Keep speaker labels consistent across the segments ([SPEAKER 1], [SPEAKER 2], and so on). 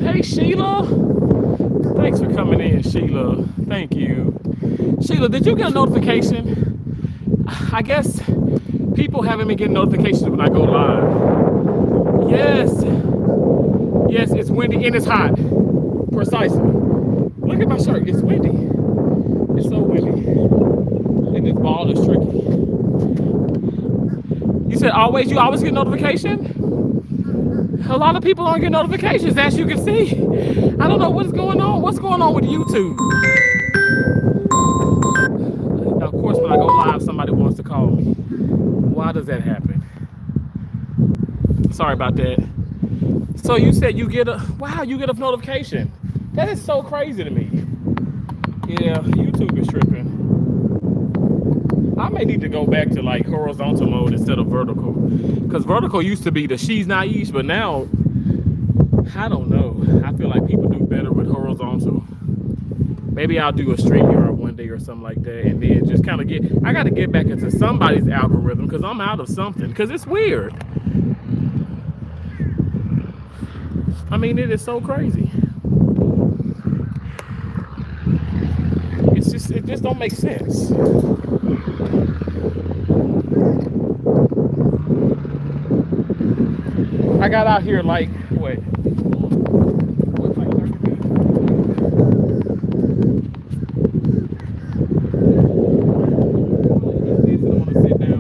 [SPEAKER 1] Hey, Sheila. Thanks for coming in, Sheila. Thank you. Sheila, did you get a notification? I guess people haven't been getting notifications when I go live. Yes. Yes, it's windy and it's hot. Precisely. Look at my shirt. It's windy. It's so windy. And this ball is tricky. You said you always get notification? A lot of people don't get notifications, as you can see. I don't know what's going on. What's going on with YouTube? Of course, when I go live, somebody wants to call me. Why does that happen? Sorry about that. So you said you get a notification. That is so crazy to me. Yeah, YouTube is tripping. I may need to go back to like horizontal mode instead of vertical. Because vertical used to be the she's naive, but now, I don't know. I feel like people do better with horizontal. Maybe I'll do a StreamYard one day or something like that, and then just kind of I got to get back into somebody's algorithm because I'm out of something, because it's weird. I mean, it is so crazy. It just don't make sense. I got out here like, wait. Like 30 minutes. I want to sit down.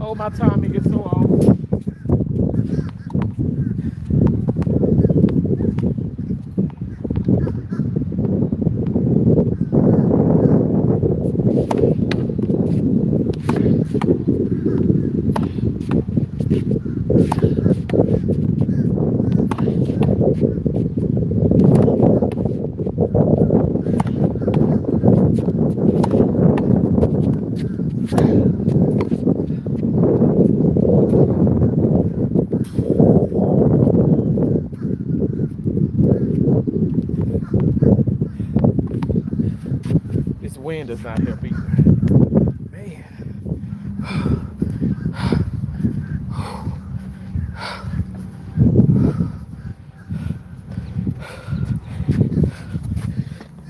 [SPEAKER 1] Oh, my timing is so off. This wind does not help either. Man.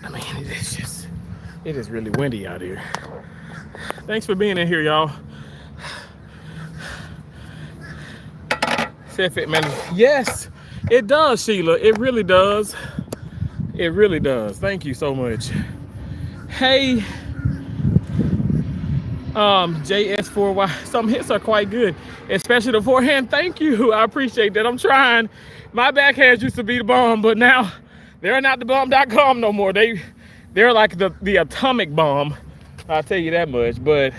[SPEAKER 1] I mean, it is really windy out here. Thanks for being in here, y'all. Yes, it does, Sheila. It really does. It really does. Thank you so much. Hey, JS4Y. Some hits are quite good, especially the forehand. Thank you. I appreciate that. I'm trying. My backhands used to be the bomb, but now they're not the bomb.com no more. They're like the atomic bomb. I'll tell you that much. But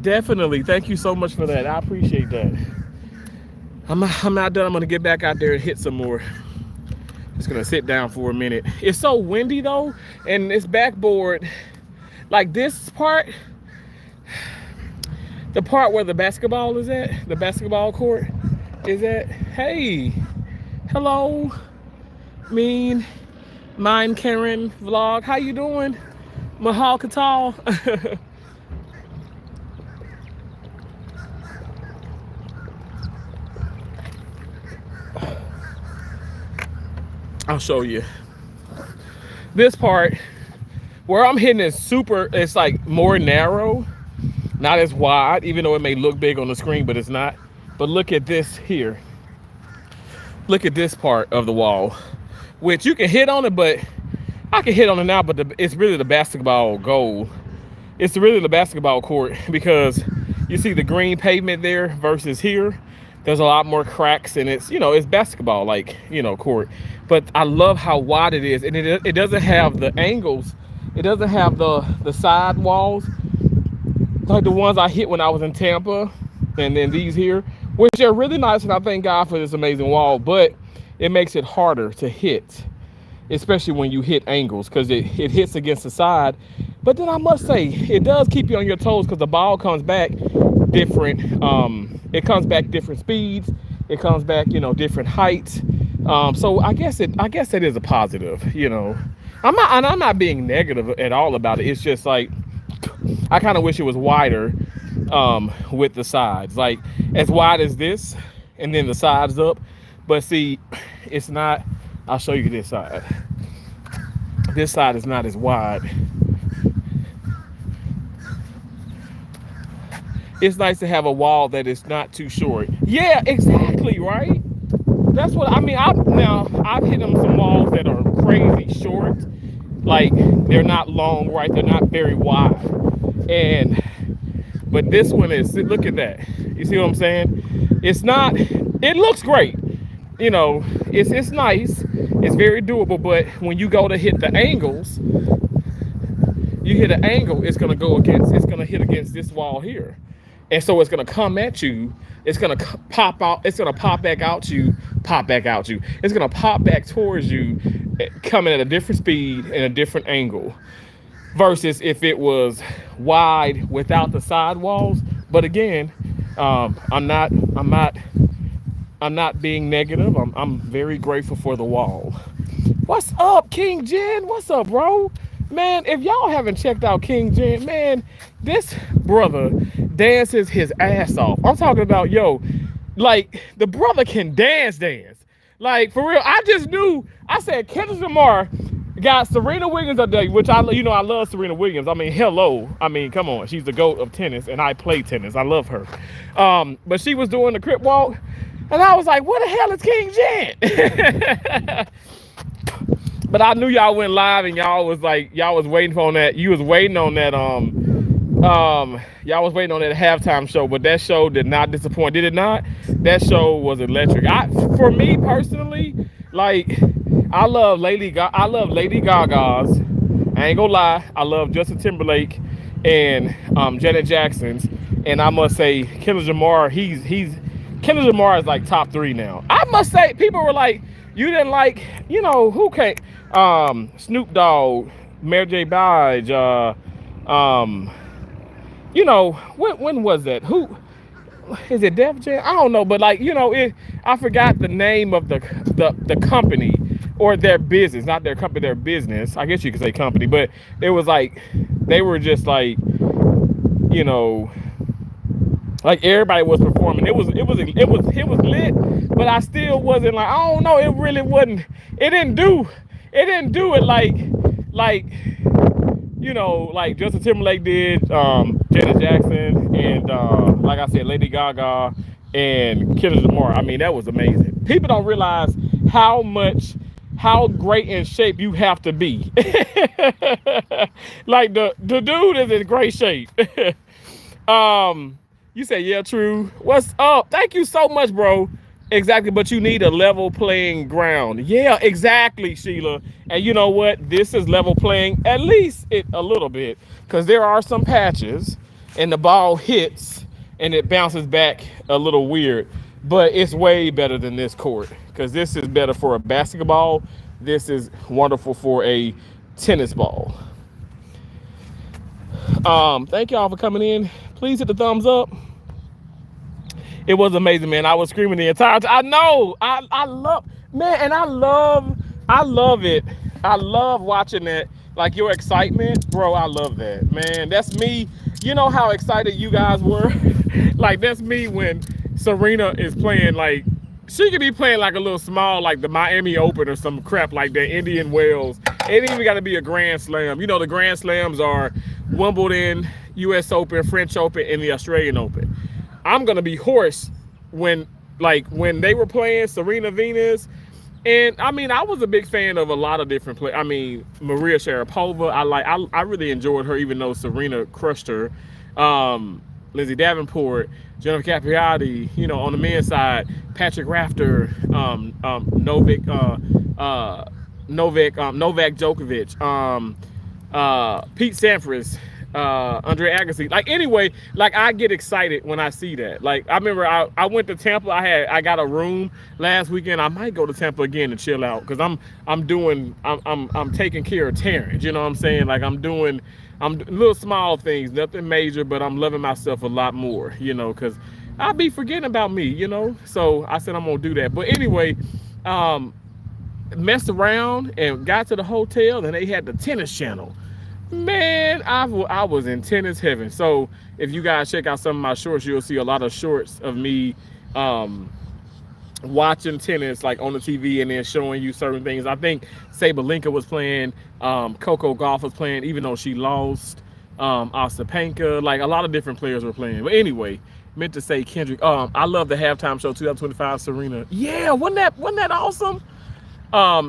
[SPEAKER 1] definitely, thank you so much for that. I appreciate that. I'm not done. I'm gonna get back out there and hit some more. Just gonna sit down for a minute. It's so windy though, and this backboard, like this part, the part where the basketball is at, the basketball court is at. Hey, hello, mine Karen vlog. How you doing, Mahal Katal? I'll show you. This part where I'm hitting is it's like more narrow, not as wide, even though it may look big on the screen, but it's not. But look at this here. Look at this part of the wall, which you can hit on it, but I can hit on it now, but it's really the basketball goal. It's really the basketball court, because you see the green pavement there versus here. There's a lot more cracks, and it's basketball, like, court. But I love how wide it is, and it doesn't have the angles. It doesn't have the side walls like the ones I hit when I was in Tampa, and then these here, which are really nice, and I thank God for this amazing wall, but it makes it harder to hit, especially when you hit angles, because it hits against the side. But then I must say, it does keep you on your toes, because the ball comes back different. It comes back different speeds. It comes back, different heights. So I guess it is a positive. I'm not being negative at all about it. It's just like, I kind of wish it was wider with the sides, like as wide as this, and then the sides up. But see, it's not. I'll show you this side. This side is not as wide. It's nice to have a wall that is not too short. Yeah, exactly, right? That's what I mean. I've hit them some walls that are crazy short. Like, they're not long, right? They're not very wide. But this one is, look at that. You see what I'm saying? It's not, it looks great. It's nice. It's very doable, but when you go to hit the angles, you hit an angle, it's gonna hit against this wall here. And so it's gonna come at you. It's gonna pop out. It's gonna pop back out you. It's gonna pop back towards you, coming at a different speed and a different angle. versus if it was wide without the sidewalls. But again, I'm not. I'm not being negative. I'm very grateful for the wall. What's up, King Jen? What's up, bro? Man, if y'all haven't checked out King Jen, man, this brother dances his ass off. I'm talking about, yo, like the brother can dance. Like for real, I just knew. I said Kendrick Lamar got Serena Williams up there, which I love Serena Williams. I mean, hello. I mean, come on, she's the GOAT of tennis, and I play tennis. I love her. But she was doing the crip walk, and I was like, what the hell is King Jen? But I knew y'all went live and y'all was waiting on that. You was waiting on that y'all was waiting on that halftime show, but that show did not disappoint. Did it not? That show was electric. For me personally, like I love Lady Gaga's. I ain't gonna lie, I love Justin Timberlake and Janet Jackson's. And I must say Kendrick Lamar, Kendrick Lamar is like top 3 now. I must say, people were like, you didn't like, who came? Snoop Dogg, Mary J. Blige, when was that? Who is it? Def Jam? I don't know, but like, I forgot the name of the company or their business, not their company, their business. I guess you could say company, but it was like they were just like, like everybody was performing. It was lit, but I still wasn't like, I don't know, it really wasn't. It didn't do it like like Justin Timberlake did, Janet Jackson, and like I said, Lady Gaga and Kendrick Lamar. I mean, that was amazing. People don't realize how great in shape you have to be. Like the dude is in great shape. You say, yeah, true. What's up? Thank you so much, bro. Exactly, but you need a level playing ground. Yeah, exactly, Sheila. And you know what? This is level playing, at least a little bit, because there are some patches and the ball hits and it bounces back a little weird. But it's way better than this court, because this is better for a basketball. This is wonderful for a tennis ball. Thank y'all for coming in. Please hit the thumbs up. It was amazing, man. I was screaming the entire time. I know. I love, man, and I love it. I love watching that. Like your excitement, bro. I love that, man. That's me. You know how excited you guys were? Like that's me when Serena is playing. Like she could be playing like a little small, like the Miami Open or some crap like that, Indian Wells. It ain't even got to be a Grand Slam. The Grand Slams are Wimbledon, U.S. Open, French Open, and the Australian Open. I'm gonna be hoarse when they were playing Serena Venus, and I mean I was a big fan of a lot of different players. I mean Maria Sharapova, I really enjoyed her, even though Serena crushed her. Lindsay Davenport, Jennifer Capriati, on the men's side, Patrick Rafter, Novak Djokovic, Pete Sampras, Andre Agassi. Like anyway, like I get excited when I see that. Like I remember I went to Tampa. I got a room last weekend. I might go to Tampa again to chill out, because I'm taking care of Terrence. You know what I'm saying? Like I'm doing little small things, nothing major, but I'm loving myself a lot more. Because I'll be forgetting about me. So I said I'm gonna do that. But anyway, messed around and got to the hotel, and they had the tennis channel. Man, I was in tennis heaven. So if you guys check out some of my shorts, you'll see a lot of shorts of me watching tennis like on the TV and then showing you certain things. I think Sabalenka was playing, Coco Gauff was playing, even though she lost, Ostapenko, like a lot of different players were playing. But anyway, meant to say Kendrick. I love the halftime show 2025 Serena. Yeah, wasn't that awesome?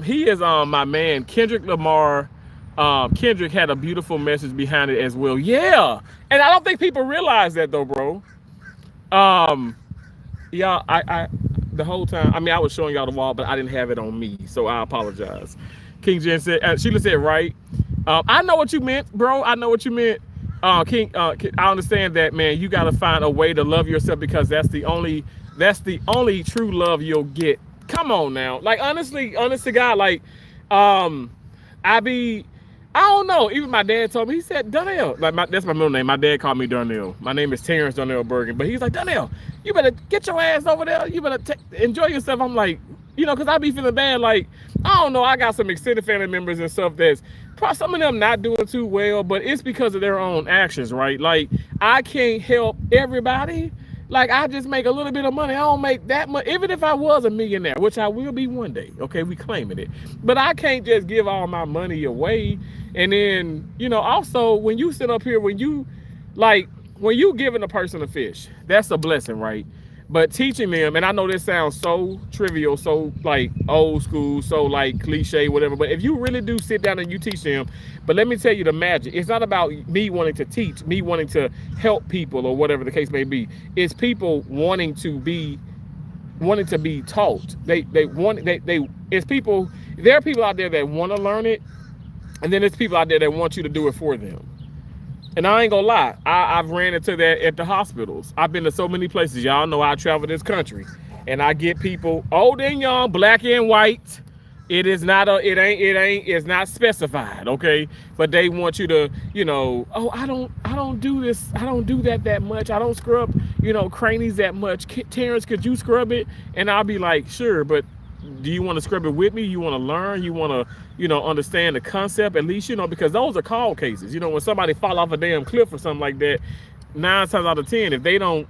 [SPEAKER 1] He is my man, Kendrick Lamar. Kendrick had a beautiful message behind it as well. Yeah, and I don't think people realize that though, bro. Yeah, I the whole time. I mean, I was showing y'all the wall, but I didn't have it on me, so I apologize. King Jen said, Sheila said, right. I know what you meant, bro. I know what you meant. King, I understand that, man. You gotta find a way to love yourself, because that's the only true love you'll get. Come on now, like honestly, honest to God, like, I don't know. Even my dad told me, he said, Donnell, like that's my middle name. My dad called me Donnell. My name is Terrence Donnell Bergen. But he's like, Donnell, you better get your ass over there. You better enjoy yourself. I'm like, you know, because I be feeling bad. Like, I don't know. I got some extended family members and stuff that's probably some of them not doing too well, but it's because of their own actions, right? Like, I can't help everybody. Like, I just make a little bit of money. I don't make that much. Even if I was a millionaire, which I will be one day, okay, we claiming it. But I can't just give all my money away. And then, you know, also when you sit up here, when you giving a person a fish, that's a blessing, right? But teaching them, and I know this sounds so trivial, so like old school, so like cliche, whatever. But if you really do sit down and you teach them, but let me tell you the magic. It's not about me wanting to teach, me wanting to help people or whatever the case may be. It's people wanting to be taught. It's people. There are people out there that want to learn it, and then there's people out there that want you to do it for them. And I ain't gonna lie, I've ran into that at the hospitals. I've been to so many places. Y'all know I travel this country, and I get people old and young, black and white. It's not specified, okay? But they want you to, you know, oh, I don't do this, I don't do that much. I don't scrub, you know, cranies that much. Terrence, could you scrub it? And I'll be like, sure, but do you want to scrub it with me? You want to learn? You want to, you know, understand the concept at least, you know, because those are call cases. You know, when somebody fall off a damn cliff or something like that, 9 times out of 10, if they don't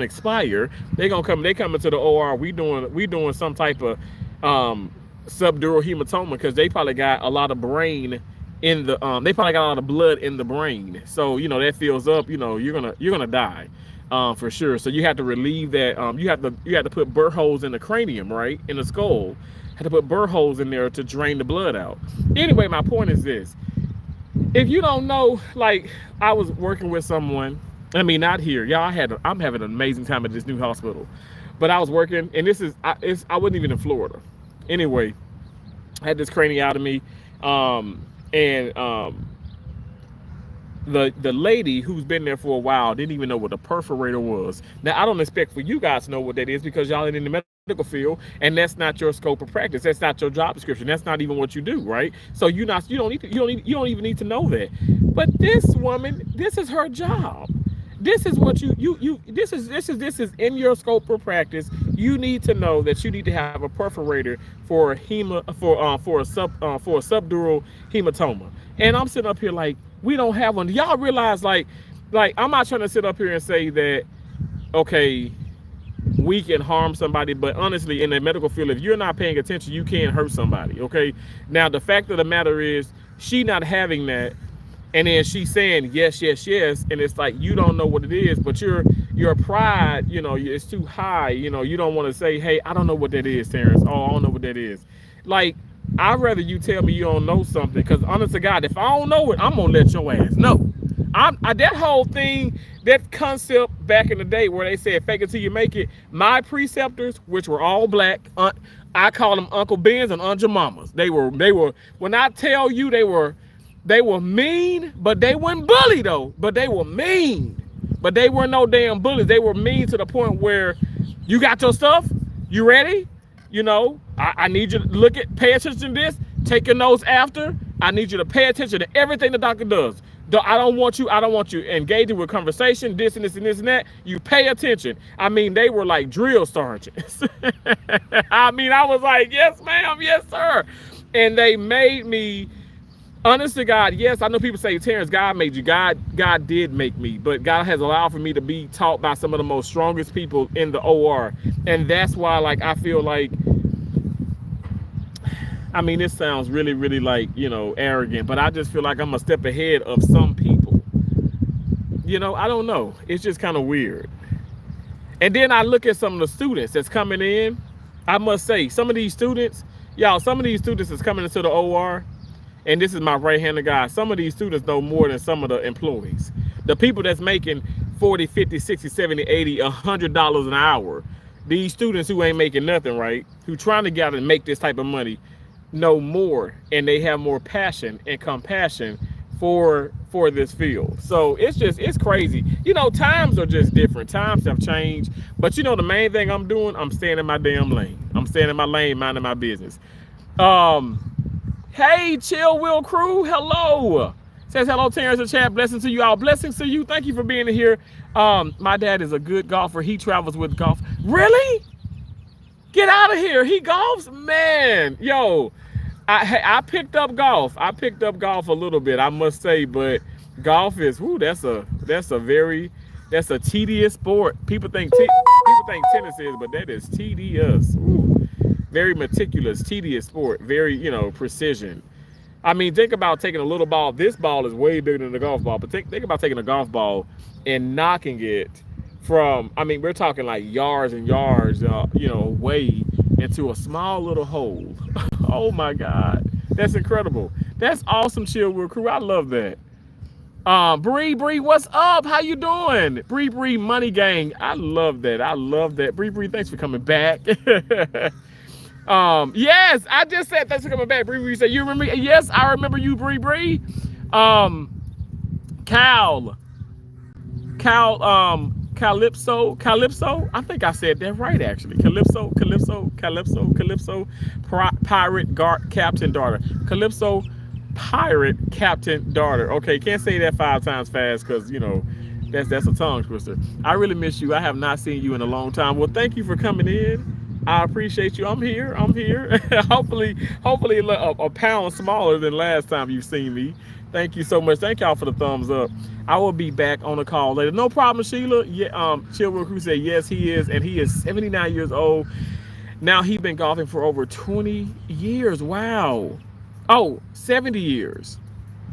[SPEAKER 1] expire, they come into the OR. We doing some type of subdural hematoma because they probably got a lot of brain in the they probably got a lot of blood in the brain. So, you know, that fills up, you know, you're gonna die. For sure. So you have to relieve that. You have to put burr holes in the cranium, right, in the skull. Have to put burr holes in there to drain the blood out. Anyway, my point is this: if you don't know, like, I was working with someone. I mean, not here, y'all. I'm having an amazing time at this new hospital, but I was working, and I wasn't even in Florida. Anyway, I had this craniotomy, the lady who's been there for a while didn't even know what a perforator was. Now, I don't expect for you guys to know what that is because y'all are in the medical field, and that's not your scope of practice. That's not your job description. That's not even what you do, right? So you don't even need to know that. But this woman, this is her job. This is what this is in your scope of practice. You need to know that you need to have a perforator for a subdural hematoma. And I'm sitting up here like, we don't have one. Y'all realize, like I'm not trying to sit up here and say that, okay, we can harm somebody, but honestly, in the medical field, if you're not paying attention, you can't hurt somebody, okay? Now, the fact of the matter is, she not having that, and then she's saying yes, yes, yes, and it's like, you don't know what it is, but your pride, you know, it's too high. You know, you don't want to say, hey, I don't know what that is, Terrence. Oh, I don't know what that is. Like, I'd rather you tell me you don't know something, because honest to God, if I don't know it, I'm gonna let your ass know. That whole thing, that concept back in the day where they said fake it till you make it, my preceptors, which were all black, I call them Uncle Ben's and Aunt Jemima's. They were, when I tell you they were mean, but they weren't bully though, but they were mean. But they weren't no damn bullies. They were mean to the point where, you got your stuff? You ready? You know, I need you to pay attention to this, take your notes after. I need you to pay attention to everything the doctor does. I don't want you engaging with conversation, this and this and this and that. You pay attention. I mean, they were like drill sergeants. I mean, I was like, yes, ma'am, yes, sir. And they made me, honest to God, yes, I know people say, Terrence, God made you. God did make me, but God has allowed for me to be taught by some of the most strongest people in the OR. And that's why, like, I feel like, I mean, this sounds really, really, like, you know, arrogant, but I just feel like I'm a step ahead of some people. You know, I don't know. It's just kind of weird. And then I look at some of the students that's coming in. I must say, some of these students that's coming into the OR, and this is my right-handed guy, some of these students know more than some of the employees. The people that's making 40, 50, 60, 70, 80, $100 an hour, these students who ain't making nothing, right, who trying to get out and make this type of money, know more, and they have more passion and compassion for this field. So it's crazy. You know, times are just different. Times have changed. But you know, the main thing I'm doing, I'm staying in my damn lane. I'm staying in my lane, minding my business. Hey, Chill Will Crew, hello. Says hello, Terrence in chat. Blessings to you all. Blessings to you. Thank you for being here. My dad is a good golfer. He travels with golf. Really? Get out of here. He golfs? Man, yo, I picked up golf. I picked up golf a little bit, I must say, but golf is that's a tedious sport. People think tennis is, but that is tedious. Ooh, very meticulous, tedious sport. Very, precision. I mean, think about taking a little ball. This ball is way bigger than the golf ball, but think about taking a golf ball and knocking it from, I mean, we're talking like yards and yards, away into a small little hole. Oh my God. That's incredible. That's awesome, Chill Will Crew. I love that. Bree, what's up? How you doing? Bree, Money Gang. I love that. Bree, thanks for coming back. Yes, I just said thanks for coming back. Bree said, you remember me? Yes, I remember you, Bree. Calypso. I think I said that right, actually. Calypso, pirate captain daughter. Calypso, pirate captain daughter. Okay, can't say that 5 times fast because, that's a tongue twister. I really miss you. I have not seen you in a long time. Well, thank you for coming in. I appreciate you. I'm here. hopefully a pound smaller than last time you've seen me. Thank you so much. Thank y'all for the thumbs up. I will be back on the call later. No problem, Sheila. Yeah, Chill Will Crew said yes, he is, and he is 79 years old. Now he's been golfing for over 20 years. Wow. Oh, 70 years.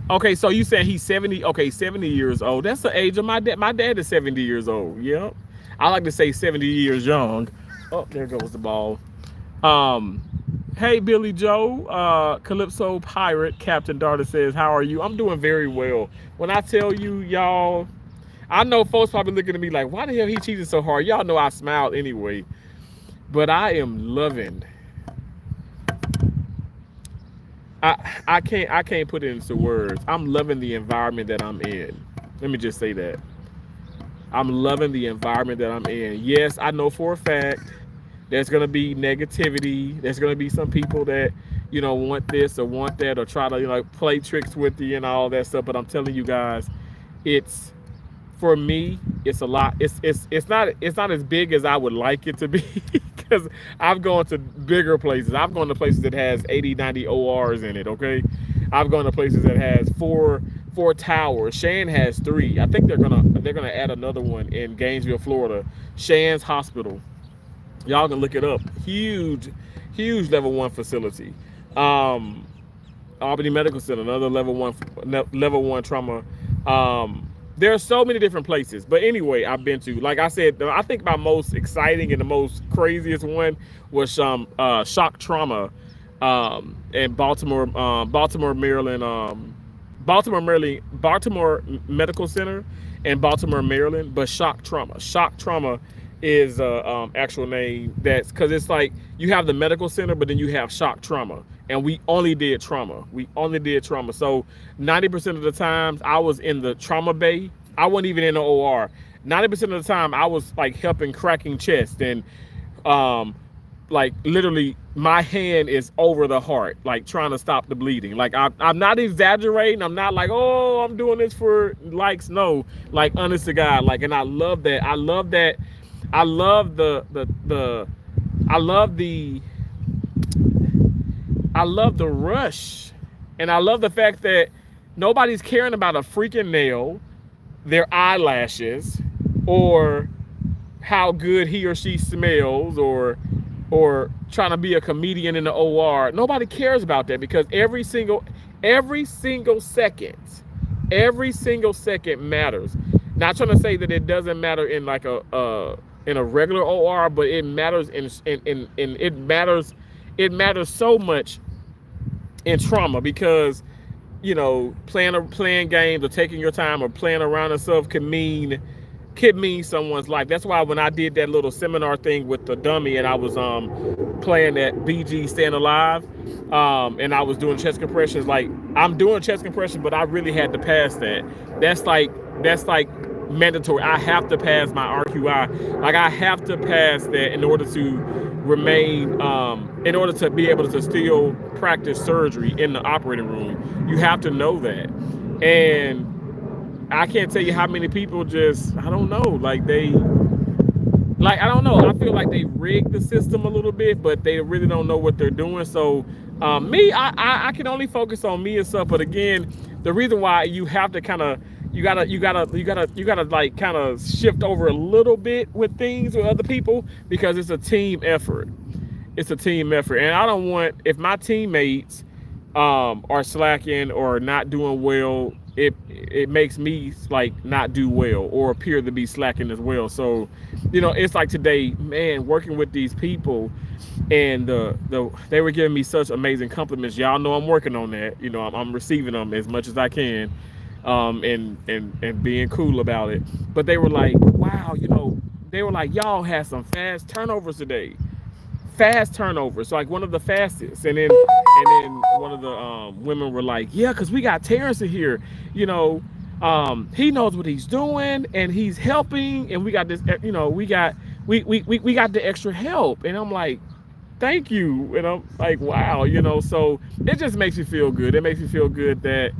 [SPEAKER 1] Okay, so you saying he's 70? Okay, 70 years old. That's the age of my dad. My dad is 70 years old. Yep. I like to say 70 years young. Oh, there goes the ball. Hey, Billy Joe, Calypso Pirate, Captain Darter says, how are you? I'm doing very well. When I tell you, y'all, I know folks probably looking at me like, why the hell he cheating so hard? Y'all know I smiled anyway. But I am loving. I can't put it into words. I'm loving the environment that I'm in. Let me just say that. I'm loving the environment that I'm in. Yes, I know for a fact there's going to be negativity. There's going to be some people that, want this or want that or try to, play tricks with you and all that stuff. But I'm telling you guys, for me, it's a lot. It's not as big as I would like it to be because I've gone to bigger places. I've gone to places that has 80, 90 ORs in it. Okay. I've gone to places that has four towers. Shan has 3. I think they're gonna add another one in Gainesville, Florida. Shan's Hospital. Y'all can look it up. Huge level 1 facility. Albany Medical Center, another level 1 trauma. There are so many different places. But anyway, I've been to, like I said, I think my most exciting and the most craziest one was shock trauma in Baltimore, Maryland. Baltimore Medical Center in Baltimore, Maryland. But shock trauma is actual name. That's because it's like you have the medical center, but then you have shock trauma, and we only did trauma. So 90% of the times I was in the trauma bay. I wasn't even in the OR. 90% of the time I was like helping cracking chest, and like literally my hand is over the heart, like trying to stop the bleeding. Like I'm not exaggerating. I'm not like, oh, I'm doing this for likes. No, like honest to God, like, and I love that. I love the rush, and I love the fact that nobody's caring about a freaking nail, their eyelashes, or how good he or she smells, or trying to be a comedian in the OR. Nobody cares about that because every single second matters. Not trying to say that it doesn't matter in like in a regular OR, but it matters it matters so much in trauma because playing games or taking your time or playing around and stuff could mean someone's life. That's why when I did that little seminar thing with the dummy and I was playing that BG Staying Alive, and I was doing chest compressions, like I'm doing chest compressions, but I really had to pass that. That's like mandatory. I have to pass my RQI. Like I have to pass that in order to remain in order to be able to still practice surgery in the operating room. You have to know that. And I can't tell you how many people just, I don't know, I don't know. I feel like they rigged the system a little bit, but they really don't know what they're doing. So I can only focus on me and stuff. But again, the reason why you have to kind of, you gotta like kind of shift over a little bit with things with other people, because it's a team effort. It's a team effort. And I don't want, if my teammates are slacking or not doing well, it makes me like not do well or appear to be slacking as well. So, it's like today, man, working with these people, and they were giving me such amazing compliments. Y'all know I'm working on that. I'm receiving them as much as I can, and being cool about it. But they were like, wow, they were like, y'all had some fast turnovers today. Fast turnovers, like one of the fastest. And then one of the women were like, yeah, because we got Terrence in here, he knows what he's doing and he's helping, and we got this, we got the extra help. And I'm like, thank you. And I'm like, wow, so it just makes you feel good. It makes you feel good that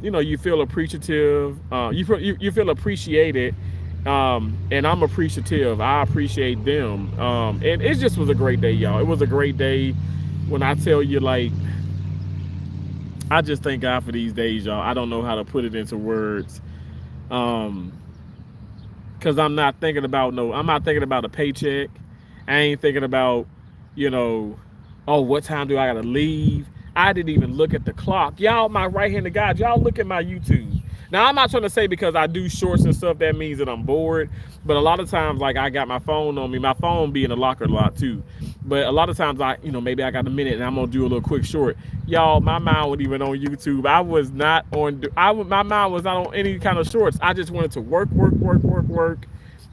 [SPEAKER 1] you feel appreciative, you feel appreciated. And I'm appreciative. I appreciate them. And it just was a great day, y'all. It was a great day. When I tell you, like, I just thank God for these days, y'all. I don't know how to put it into words. Cause I'm not thinking about a paycheck. I ain't thinking about, oh, what time do I gotta leave? I didn't even look at the clock. Y'all, my right-handed guys, y'all look at my YouTube. Now, I'm not trying to say because I do shorts and stuff, that means that I'm bored. But a lot of times, like, I got my phone on me. My phone be in the locker a lot, too. But a lot of times, maybe I got a minute and I'm going to do a little quick short. Y'all, my mind wasn't even on YouTube. I was not on, my mind was not on any kind of shorts. I just wanted to work.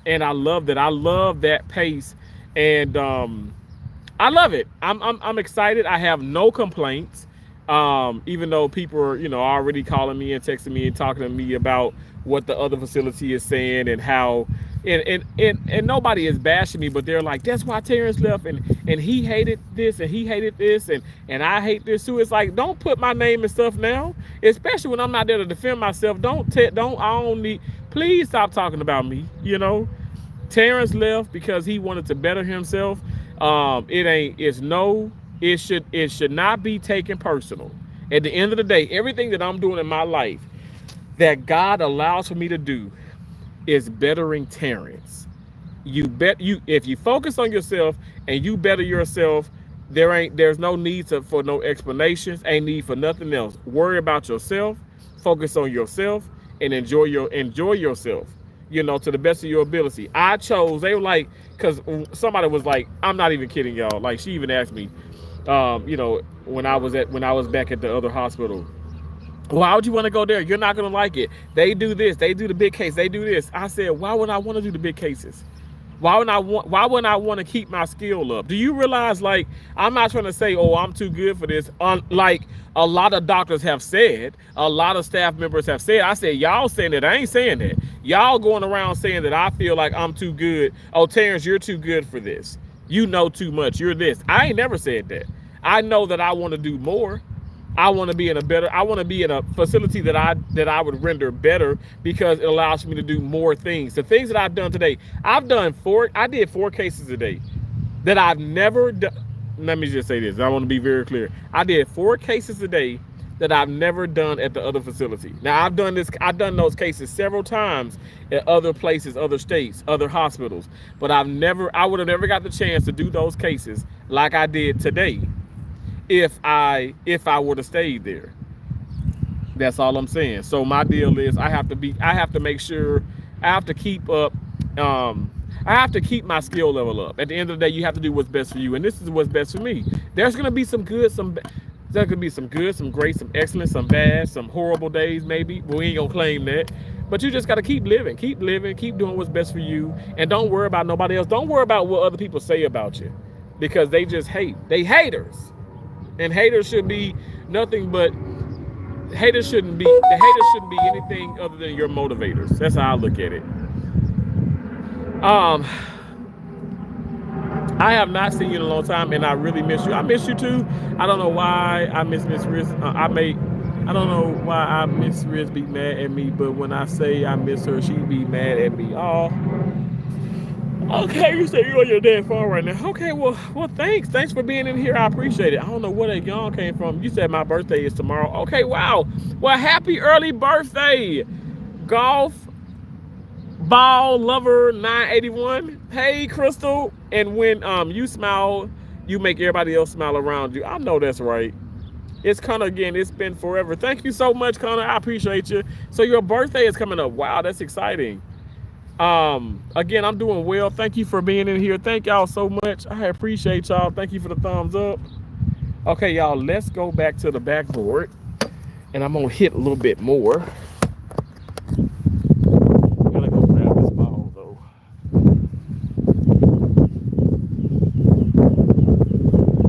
[SPEAKER 1] And I loved it. I love that pace. And I love it. I'm excited. I have no complaints. Even though people are, already calling me and texting me and talking to me about what the other facility is saying and how, and nobody is bashing me, but they're like, that's why Terrence left, and he hated this and he hated this, and I hate this too. It's like, don't put my name and stuff now, especially when I'm not there to defend myself. Please stop talking about me. Terrence left because he wanted to better himself. It should not be taken personal. At the end of the day, everything that I'm doing in my life that God allows for me to do is bettering Terrence. If you focus on yourself and you better yourself, there's no need for no explanations, ain't need for nothing else. Worry about yourself, focus on yourself, and enjoy yourself, to the best of your ability. They were like, because somebody was like, I'm not even kidding, y'all. Like, she even asked me, when I was back at the other hospital, why would you want to go there? You're not going to like it. They do this. They do the big case. They do this. I said, why would I want to do the big cases? Why wouldn't I want to keep my skill up? Do you realize, like, I'm not trying to say, oh, I'm too good for this. Like a lot of doctors have said, a lot of staff members have said, I said, y'all saying that. I ain't saying that. Y'all going around saying that I feel like I'm too good. Oh, Terrence, you're too good for this. You know too much. You're this. I ain't never said that. I know that I want to do more. I want to be in a facility that I would render better, because it allows me to do more things. The things that I've done today, I did 4 cases a day that I've never done. Let me just say this. I want to be very clear. I did 4 cases a day that I've never done at the other facility. Now, I've done those cases several times at other places, other states, other hospitals, but I would have never got the chance to do those cases like I did today if I were to stay there. That's all I'm saying. So my deal is I have to make sure I have to keep up. I have to keep my skill level up. At the end of the day, you have to do what's best for you, and this is what's best for me. There's gonna be some good, some great, some excellent, some bad, some horrible days maybe. But we ain't gonna claim that. But you just gotta keep living, keep doing what's best for you, and don't worry about nobody else. Don't worry about what other people say about you, because they just hate. They haters. And haters should be nothing but the haters shouldn't be anything other than your motivators. That's how I look at it. I have not seen you in a long time, and I really miss you. I miss you too. I don't know why I miss Miss Riz. I don't know why I miss Riz be mad at me, but when I say I miss her, she be mad at me. Oh, okay. You say you're on your damn phone right now. Okay, well, thanks for being in here. I appreciate it. I don't know where that yawn came from. You said my birthday is tomorrow. Okay, wow. Well, happy early birthday, golf ball lover 981. Hey, Crystal. And when you smile, you make everybody else smile around you. I know that's right. It's Connor again. It's been forever. Thank you so much, Connor. I appreciate you. So your birthday is coming up. Wow, that's exciting. Again, I'm doing well. Thank you for being in here. Thank y'all so much. I appreciate y'all. Thank you for the thumbs up. Okay, y'all, let's go back to the backboard. And I'm gonna hit a little bit more. I'm gonna go grab this ball though.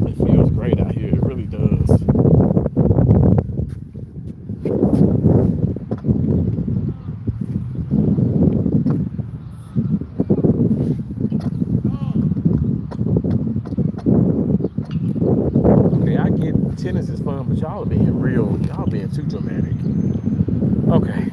[SPEAKER 1] It feels great out here. It really does. Okay, I get tennis is fun, but y'all being too dramatic. Okay.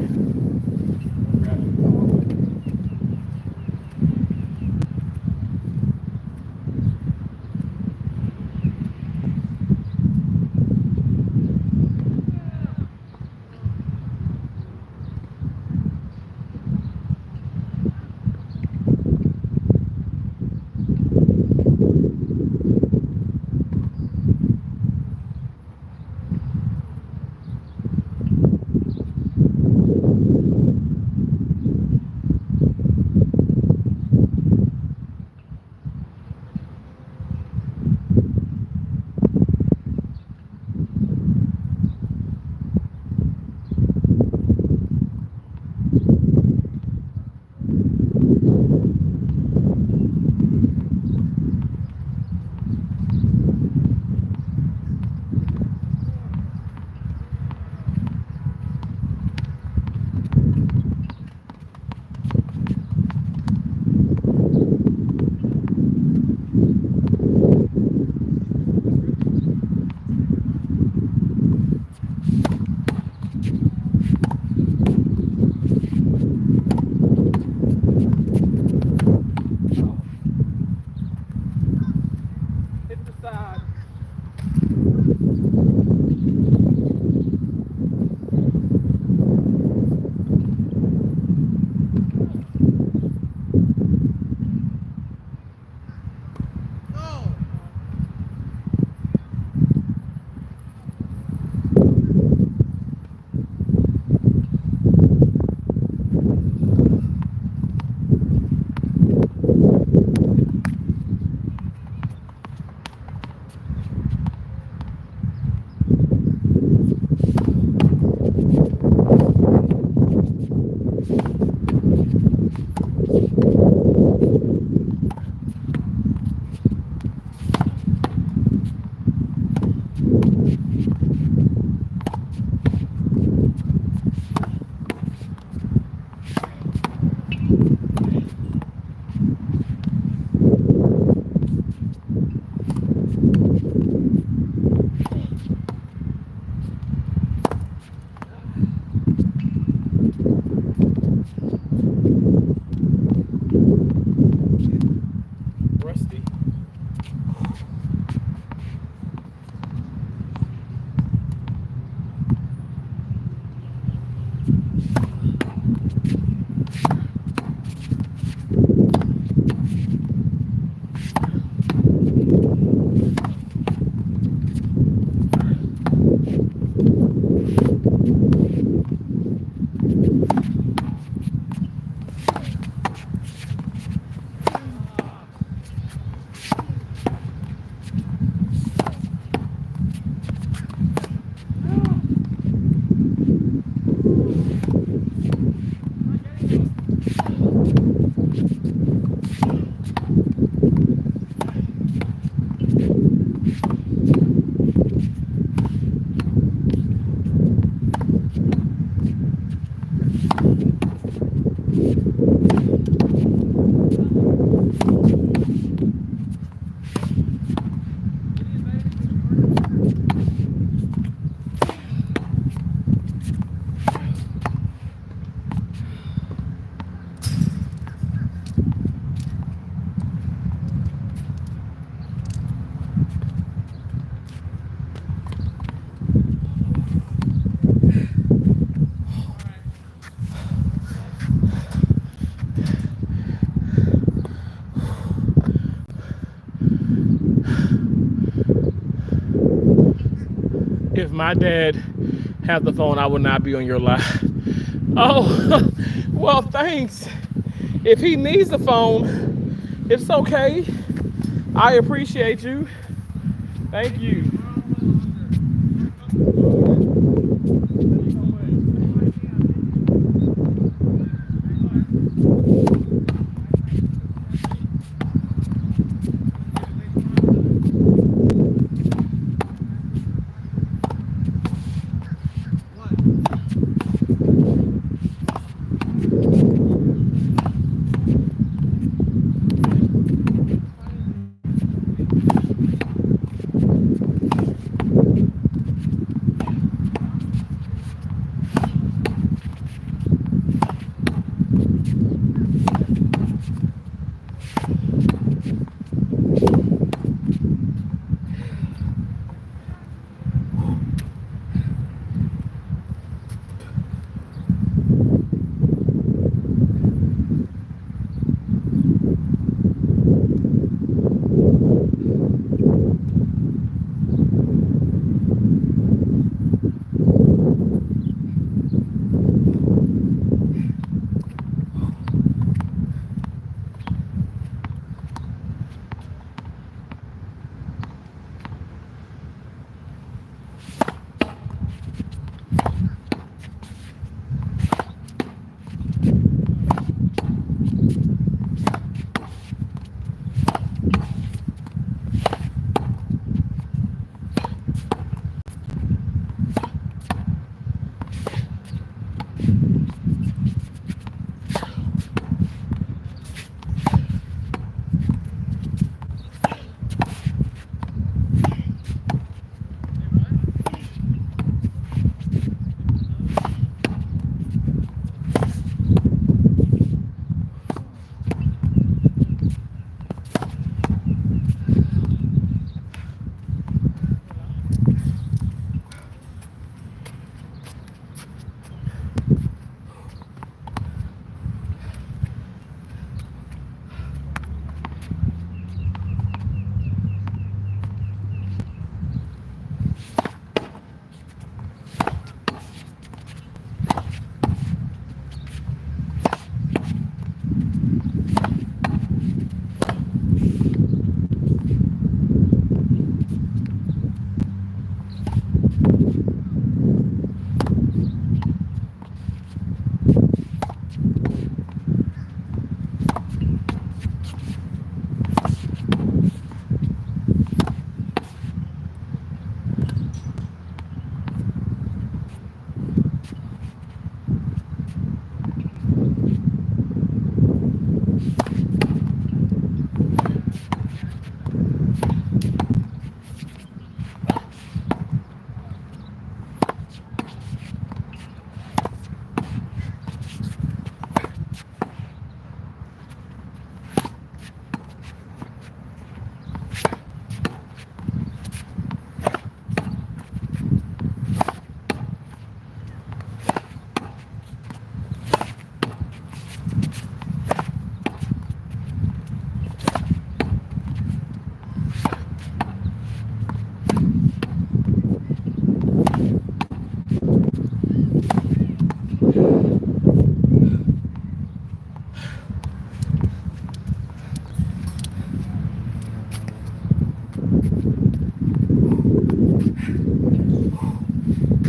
[SPEAKER 1] my dad had the phone, I would not be on your live. Oh, well, thanks. If he needs the phone, it's okay. I appreciate you. Thank you.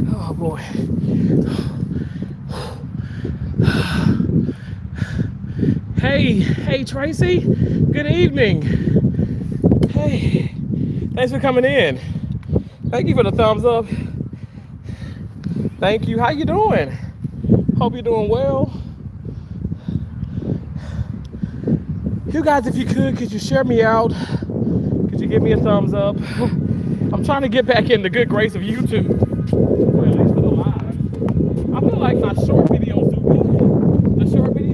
[SPEAKER 1] Oh boy. Hey, Tracy. Good evening. Hey, thanks for coming in. Thank you for the thumbs up. Thank you. How you doing? Hope you're doing well. You guys, if you could you share me out? Could you give me a thumbs up? I'm trying to get back in the good grace of YouTube, or at least for the live. I feel like my short videos do good. The short videos.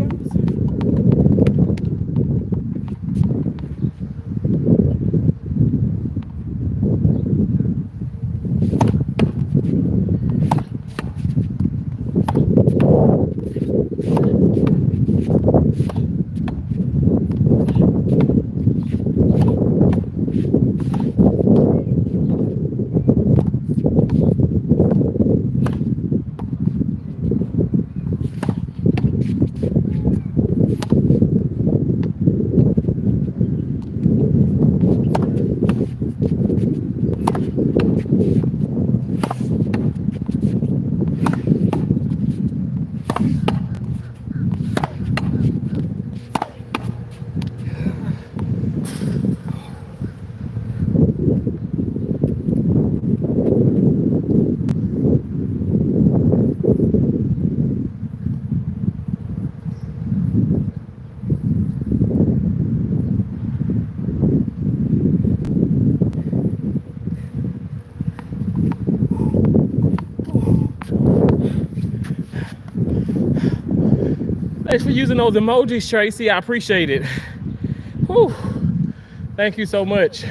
[SPEAKER 1] Thanks for using those emojis, Tracy. I appreciate it. Whew. Thank you so much.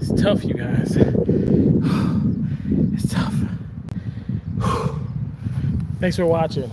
[SPEAKER 1] It's tough, you guys. It's tough. Thanks for watching.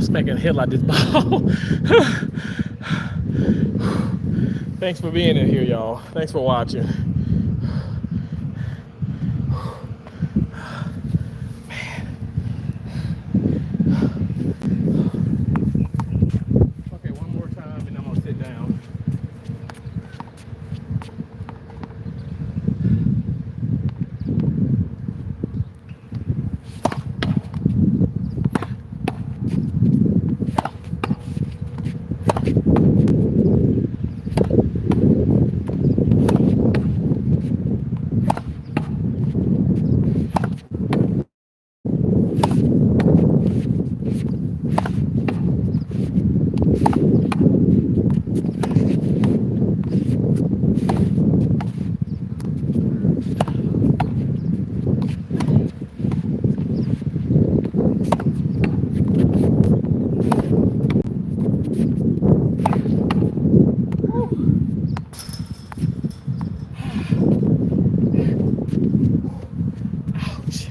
[SPEAKER 1] smacking the hell out this ball. Thanks for being in here, y'all. Thanks for watching. Okay, one more time and I'm gonna sit down. Ouch.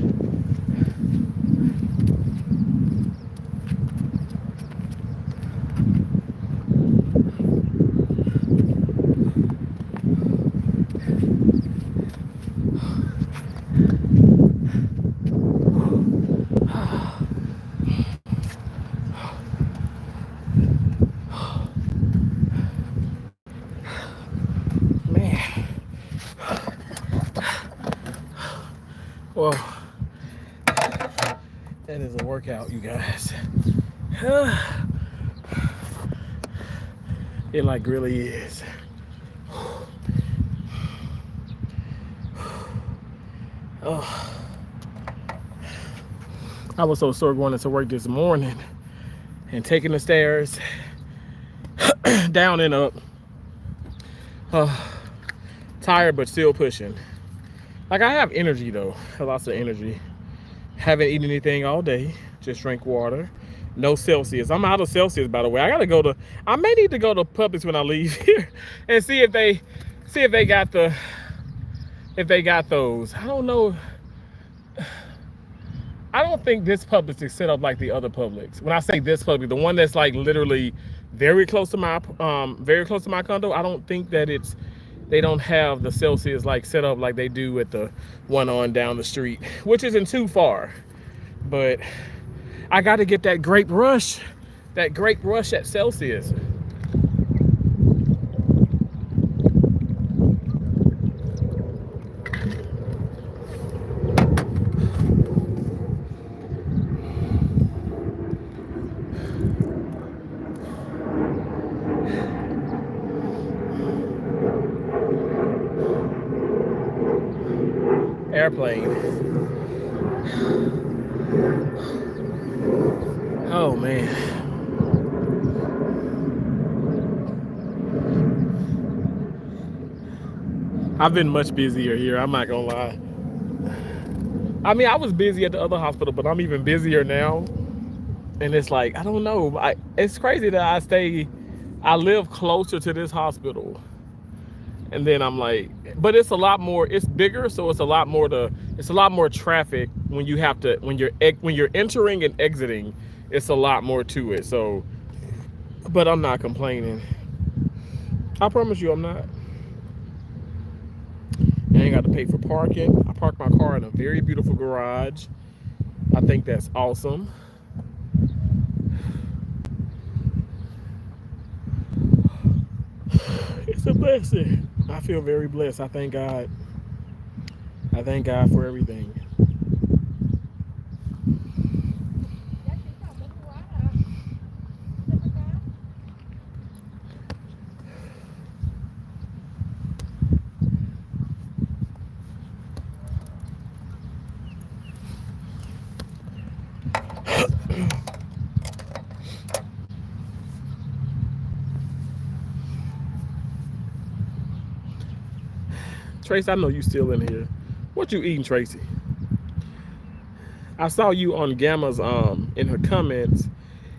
[SPEAKER 1] Man. Well, that is a workout, you guys. It like really is. Oh, I was so sore going into work this morning and taking the stairs down and up. Tired but still pushing. Like I have energy though, lots of energy. Haven't eaten anything all day. Just drink water. No Celsius. I'm out of Celsius, by the way. I may need to go to Publix when I leave here and see if they got those. I don't know. I don't think this Publix is set up like the other Publix. When I say this Publix, the one that's like literally very close to my condo, I don't think that they don't have the Celsius like set up like they do at the one on down the street, which isn't too far. But I got to get that grape rush at Celsius. Airplane. Oh man. I've been much busier here, I'm not gonna lie. I mean, I was busy at the other hospital, but I'm even busier now. And it's like, I don't know. It's crazy that I live closer to this hospital. And then I'm like, but it's a lot more, it's bigger, so it's a lot more traffic when you're entering and exiting, it's a lot more to it. So, but I'm not complaining. I promise you I'm not. I ain't got to pay for parking. I parked my car in a very beautiful garage. I think that's awesome. It's a blessing. I feel very blessed. I thank God. I thank God for everything. Tracy, I know you still in here. What you eating, Tracy? I saw you on Gamma's in her comments,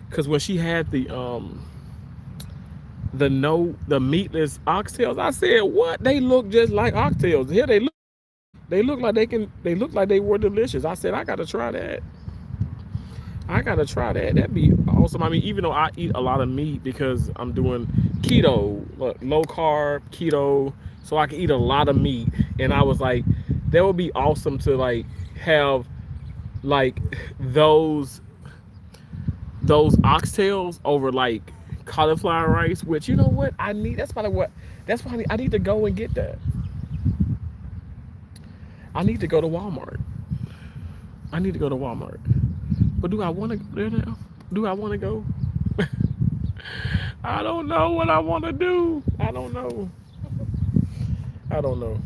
[SPEAKER 1] because when she had the meatless oxtails, I said, what? They look just like oxtails. Here they look like they were delicious. I said, I gotta try that. I gotta try that. That'd be awesome. I mean, even though I eat a lot of meat because I'm doing keto, low carb, keto, so I can eat a lot of meat. And I was like, that would be awesome to like have like those those oxtails over like cauliflower rice. Which you know what I need. That's probably what. That's why I need to go and get that. I need to go to Walmart. I need to go to Walmart. But do I want to go there now? Do I want to go? I don't know what I want to do. I don't know. I don't know.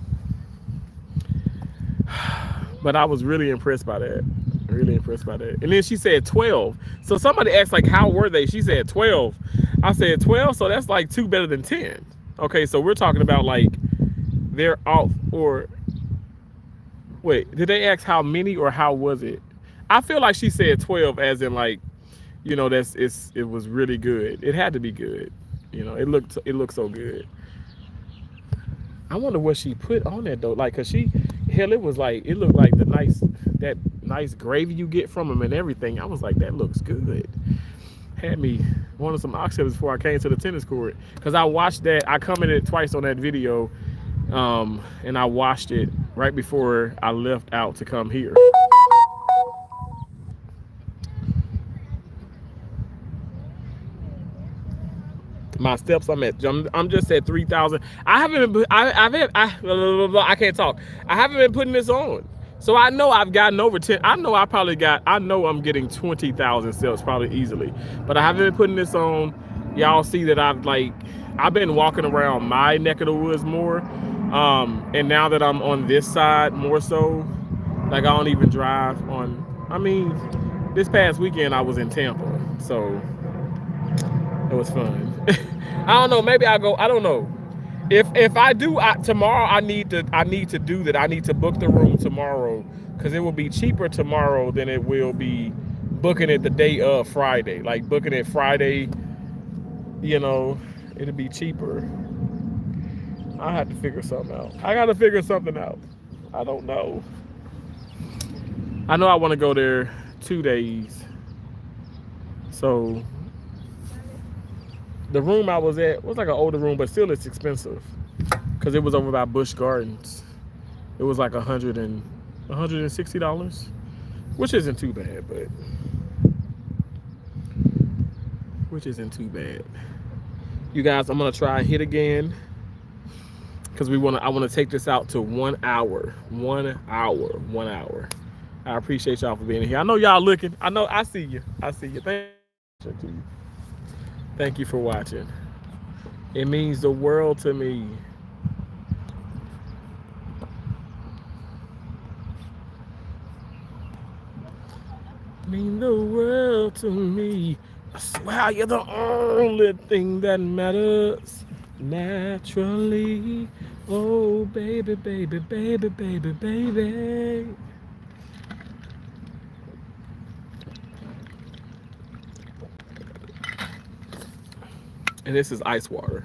[SPEAKER 1] But I was really impressed by that. Really impressed by that. And then she said 12. So somebody asked like, how were they? She said 12. I said 12. So that's like 2 better than 10. Okay, so we're talking about like they're off or wait, did they ask how many or how was it? I feel like she said 12 as in like, you know, it was really good. It had to be good. You know, it looked so good. I wonder what she put on that though. Like, cause it was like, it looked like that nice gravy you get from them and everything. I was like, that looks good. Had me wanting some oxtails before I came to the tennis court. Cause I watched that. I commented twice on that video, and I watched it right before I left out to come here. My steps, I'm just at 3,000. I haven't been, I can't talk. I haven't been putting this on. So I know I've gotten over 10. I know I'm getting 20,000 steps probably easily. But I haven't been putting this on. Y'all see that I've been walking around my neck of the woods more. And now that I'm on this side more so, like I don't even drive on, I mean, this past weekend I was in Tampa. So it was fun. I don't know. Maybe I'll go. I don't know. If I do tomorrow, I need to do that. I need to book the room tomorrow because it will be cheaper tomorrow than it will be booking it the day of Friday. Like booking it Friday, you know, it'll be cheaper. I have to figure something out. I got to figure something out. I don't know. I know I want to go there 2 days. So the room I was at was like an older room, but still it's expensive because it was over by Busch Gardens. It was like $160, which isn't too bad, but You guys, I'm gonna try and hit again because I want to take this out to 1 hour. 1 hour. 1 hour. I appreciate y'all for being here. I know y'all looking. I know I see you. Thank you for watching. It means the world to me. Mean the world to me. I swear you're the only thing that matters. Naturally. Oh, baby, baby, baby, baby, baby. And this is ice water.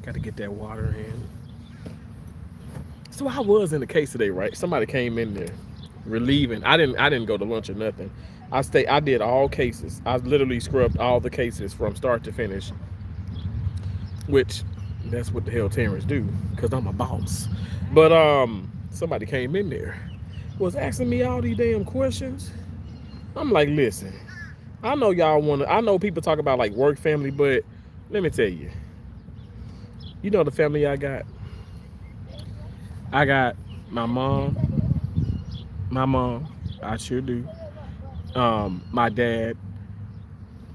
[SPEAKER 1] Got to get that water in. So I was in the case today, right? Somebody came in there relieving. I didn't go to lunch or nothing. I did all cases. I literally scrubbed all the cases from start to finish. Which that's what the hell Terrence do, because I'm a boss. But somebody came in there, was asking me all these damn questions. I'm like, listen, I know I know people talk about like work family, but let me tell you, you know the family I got? I got my mom, I sure do. My dad,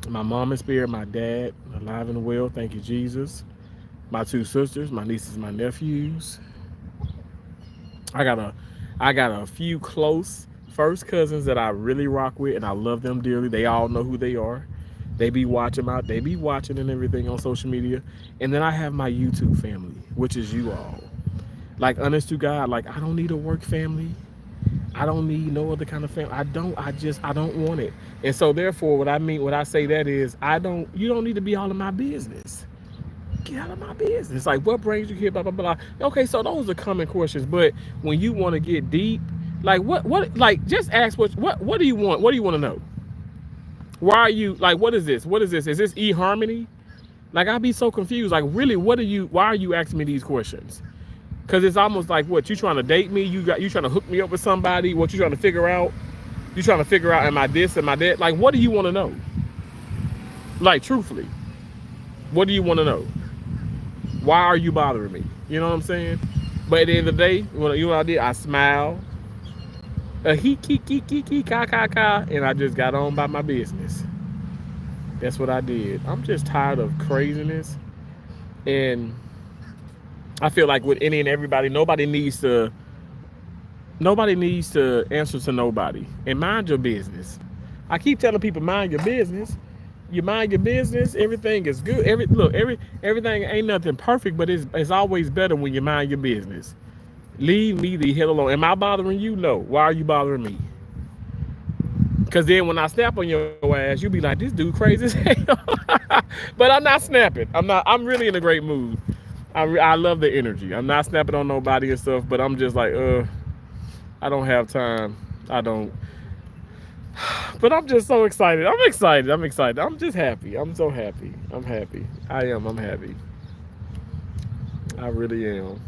[SPEAKER 1] my mom in spirit, my dad, alive and well, thank you, Jesus. My 2 sisters, my nieces, my nephews. I got a few close first cousins that I really rock with, and I love them dearly. They all know who they are. They be watching and everything on social media. And then I have my YouTube family, which is you all. Like, honest to God, like, I don't need a work family. I don't need no other kind of family. I don't want it. And so therefore, what I say that is, you don't need to be all in my business. get out of my business. Like, what brings you here? Blah blah blah. Okay, so those are common questions. But when you want to get deep, like like just ask what do you want? What do you want to know? Why are you like? What is this? What is this? Is this eHarmony? Like, I'd be so confused. Like, really, what are you? Why are you asking me these questions? Because it's almost like, what, you trying to date me? You trying to hook me up with somebody? What you trying to figure out? You trying to figure out, am I this? Am I that? Like, what do you want to know? Like, truthfully, what do you want to know? Why are you bothering me? You know what I'm saying? But at the end of the day, you know what I did? I smiled, he ka ka ka, and I just got on by my business. That's what I did. I'm just tired of craziness, and I feel like with any and everybody, nobody needs to answer to nobody, and mind your business. I keep telling people, mind your business. You mind your business, everything is good. Everything ain't nothing perfect, but it's always better when you mind your business. Leave me the hell alone. Am I bothering you? No. Why are you bothering me? Because then when I snap on your ass, you be like, this dude crazy as hell. But I'm not snapping. I'm really in a great mood. I love the energy. I'm not snapping on nobody and stuff, but I'm just like, I don't have time. I don't. But I'm just so excited. I'm excited. I'm just happy. I'm so happy. I'm happy. I'm happy. I really am.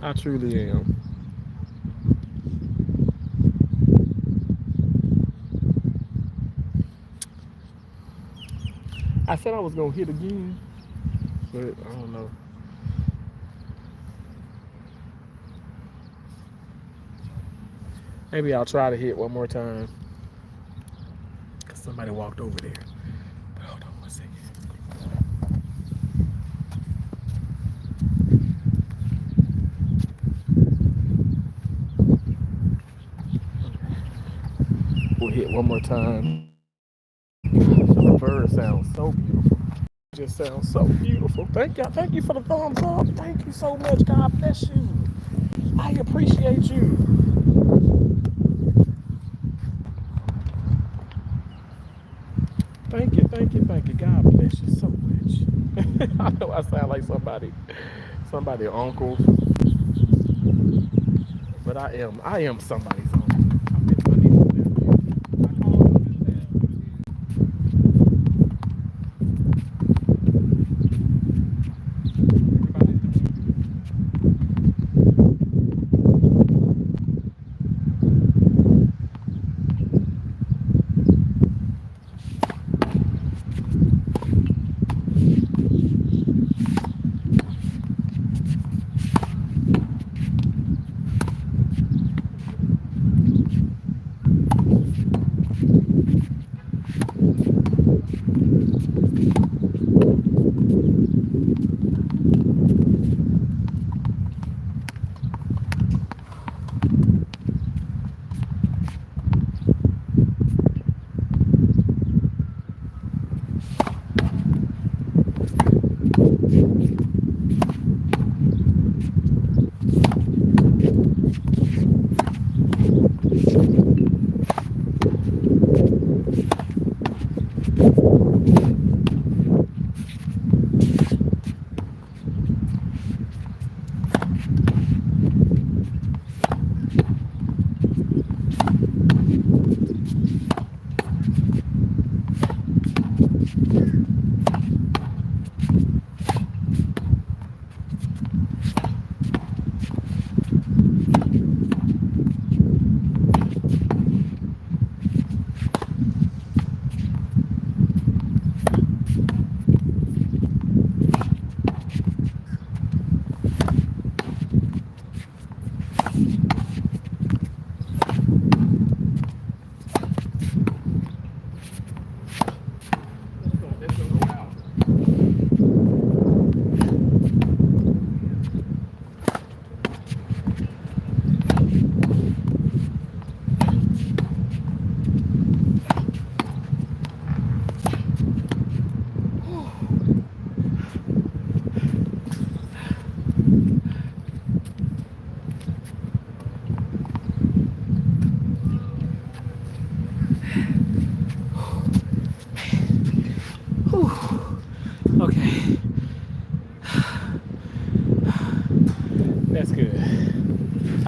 [SPEAKER 1] I truly am. I said I was going to hit again, but I don't know. Maybe I'll try to hit one more time. Because somebody walked over there. But hold on 1 second. We'll hit one more time. The bird sounds so beautiful. It just sounds so beautiful. Thank you for the thumbs up. Thank you so much. God bless you. I appreciate you. Thank you. God bless you so much. I know I sound like somebody uncle, but I am somebody's uncle.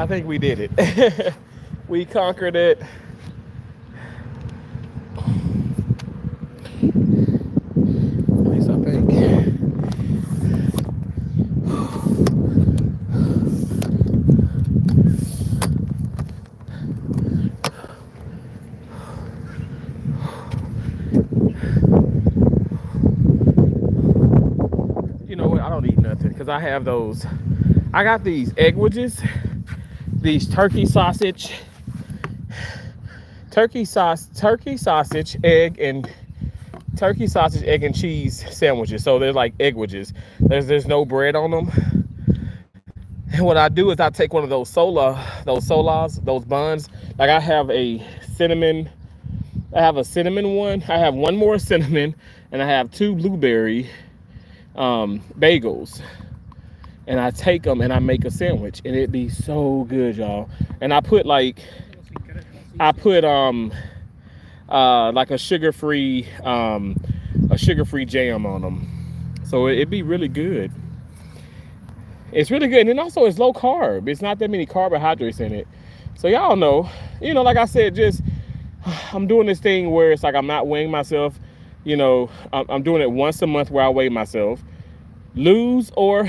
[SPEAKER 1] I think we did it. We conquered it. At least I think. You know what? I don't eat nothing because I have those. I got these egg wedges, these turkey sausage, egg and cheese sandwiches. So they're like egg wedges. There's no bread on them. And what I do is I take one of those buns. Like I have a cinnamon one. I have one more cinnamon, and I have two blueberry bagels. And I take them and I make a sandwich, and it be so good, y'all. And I put like a sugar-free jam on them, so it'd be really good. It's really good, and then also it's low carb. It's not that many carbohydrates in it. So y'all know, like I said, just I'm doing this thing where it's like I'm not weighing myself. I'm doing it once a month where I weigh myself, lose or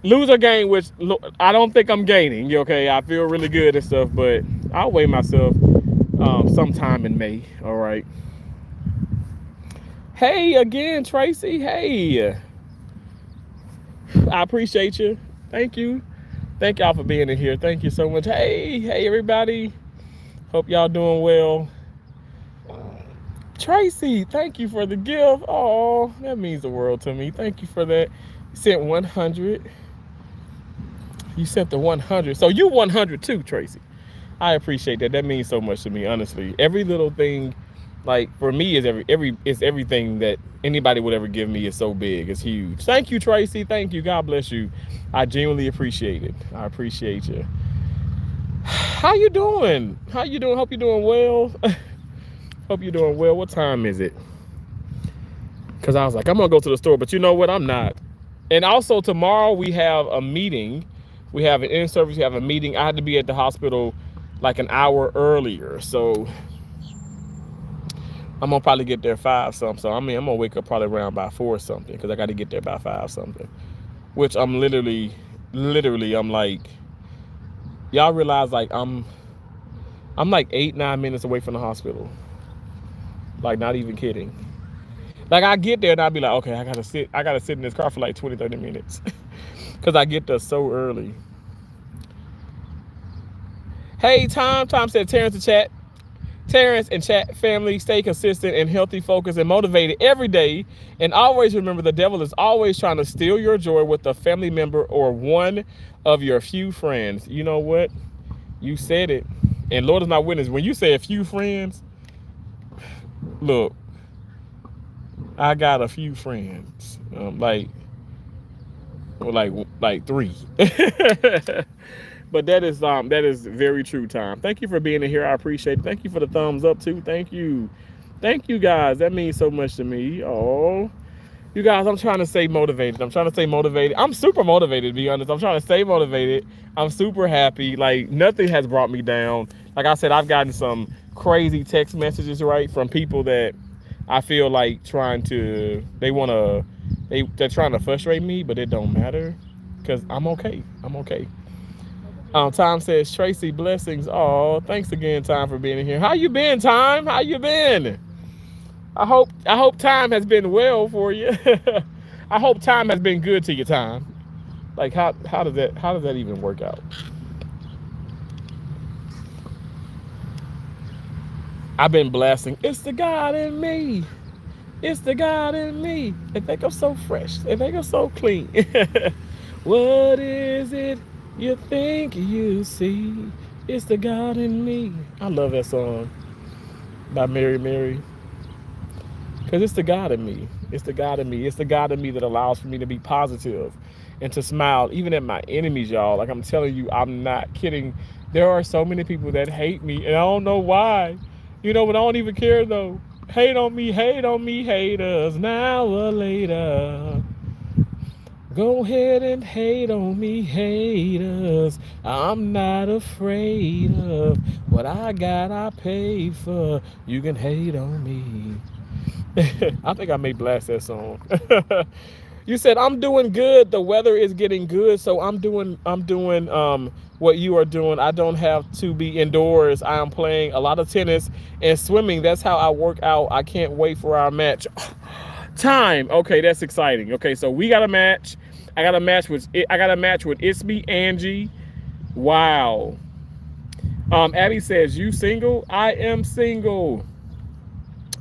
[SPEAKER 1] lose or gain, which I don't think I'm gaining. Okay, I feel really good and stuff, but I'll weigh myself sometime in May. All right. Hey again, Tracy. Hey, I appreciate you. Thank you. Thank y'all for being in here. Thank you so much. Hey everybody. Hope y'all doing well. Tracy, thank you for the gift. Oh, that means the world to me. Thank you for that. You sent 100. You sent the 100. So you 100 too, Tracy. I appreciate that. That means so much to me, honestly. Every little thing, like for me, is everything that anybody would ever give me is so big. It's huge. Thank you, Tracy. Thank you. God bless you. I genuinely appreciate it. I appreciate you. How you doing? How you doing? Hope you're doing well. Hope you're doing well. What time is it? Because I was like, I'm going to go to the store. But you know what? I'm not. And also tomorrow we have a meeting. We have an in-service. We have a meeting. I had to be at the hospital like an hour earlier. So I'm going to probably get there 5 something. So, I'm going to wake up probably around by 4 something because I got to get there by 5 something. Which I'm literally, I'm like, y'all realize like I'm like 8-9 minutes away from the hospital. Like, not even kidding. Like, I get there and I'll be like, okay, I gotta sit in this car for like 20-30 minutes because I get there so early. Hey, Tom said, Terrence and chat family, stay consistent and healthy, focused, and motivated every day. And always remember, the devil is always trying to steal your joy with a family member or one of your few friends. You know what? You said it. And Lord is my witness. When you say a few friends, look, I got a few friends, like 3. But that is very true, Tom. Thank you for being in here. I appreciate it. Thank you for the thumbs up too. Thank you guys. That means so much to me. Oh, you guys, I'm trying to stay motivated. I'm super motivated, to be honest. I'm trying to stay motivated. I'm super happy. Like, nothing has brought me down. Like I said, I've gotten some crazy text messages, right, from people that I feel like they're trying to frustrate me, but it don't matter because I'm okay. Tom says, Tracy, blessings. Oh, thanks again, Tom, for being in here. How you been, Tom? How you been? I hope time has been well for you. I hope time has been good to you, Tom. Like, how does that even work out? I've been blasting. It's the God in me. It's the God in me. They think I'm so fresh. They think I'm so clean. What is it you think you see? It's the God in me. I love that song by Mary. Because it's the God in me. It's the God in me. It's the God in me that allows for me to be positive and to smile, even at my enemies, y'all. Like, I'm telling you, I'm not kidding. There are so many people that hate me, and I don't know why. But I don't even care, though. Hate on me, haters, now or later. Go ahead and hate on me, haters. I'm not afraid of what I got, I paid for. You can hate on me. I think I may blast that song. You said I'm doing good. The weather is getting good, so I'm doing what you are doing. I don't have to be indoors. I am playing a lot of tennis and swimming. That's how I work out. I can't wait for our match. Time. Okay, that's exciting. Okay, so we got a match. I got a match with Isby Angie. Wow. Abby says, you single? I am single.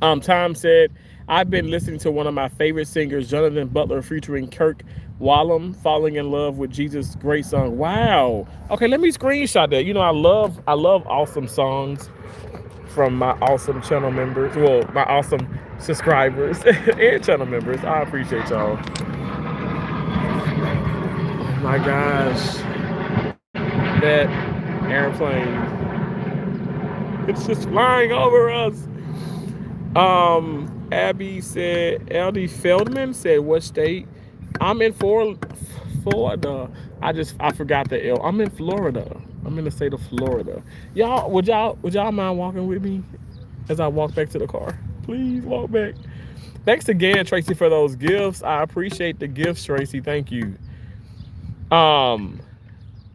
[SPEAKER 1] Tom said, I've been listening to one of my favorite singers, Jonathan Butler, featuring Kirk Whalum, Falling in Love with Jesus. Great song. Wow. Okay, let me screenshot that. You know, I love awesome songs from my awesome channel members. Well, my awesome subscribers and channel members. I appreciate y'all. Oh my gosh. That airplane. It's just flying over us. Abby said, LD Feldman said, what state? I'm in Florida. I forgot the L. I'm in Florida. I'm in the state of Florida. Y'all, would y'all mind walking with me as I walk back to the car? Please walk back. Thanks again, Tracy, for those gifts. I appreciate the gifts, Tracy. Thank you.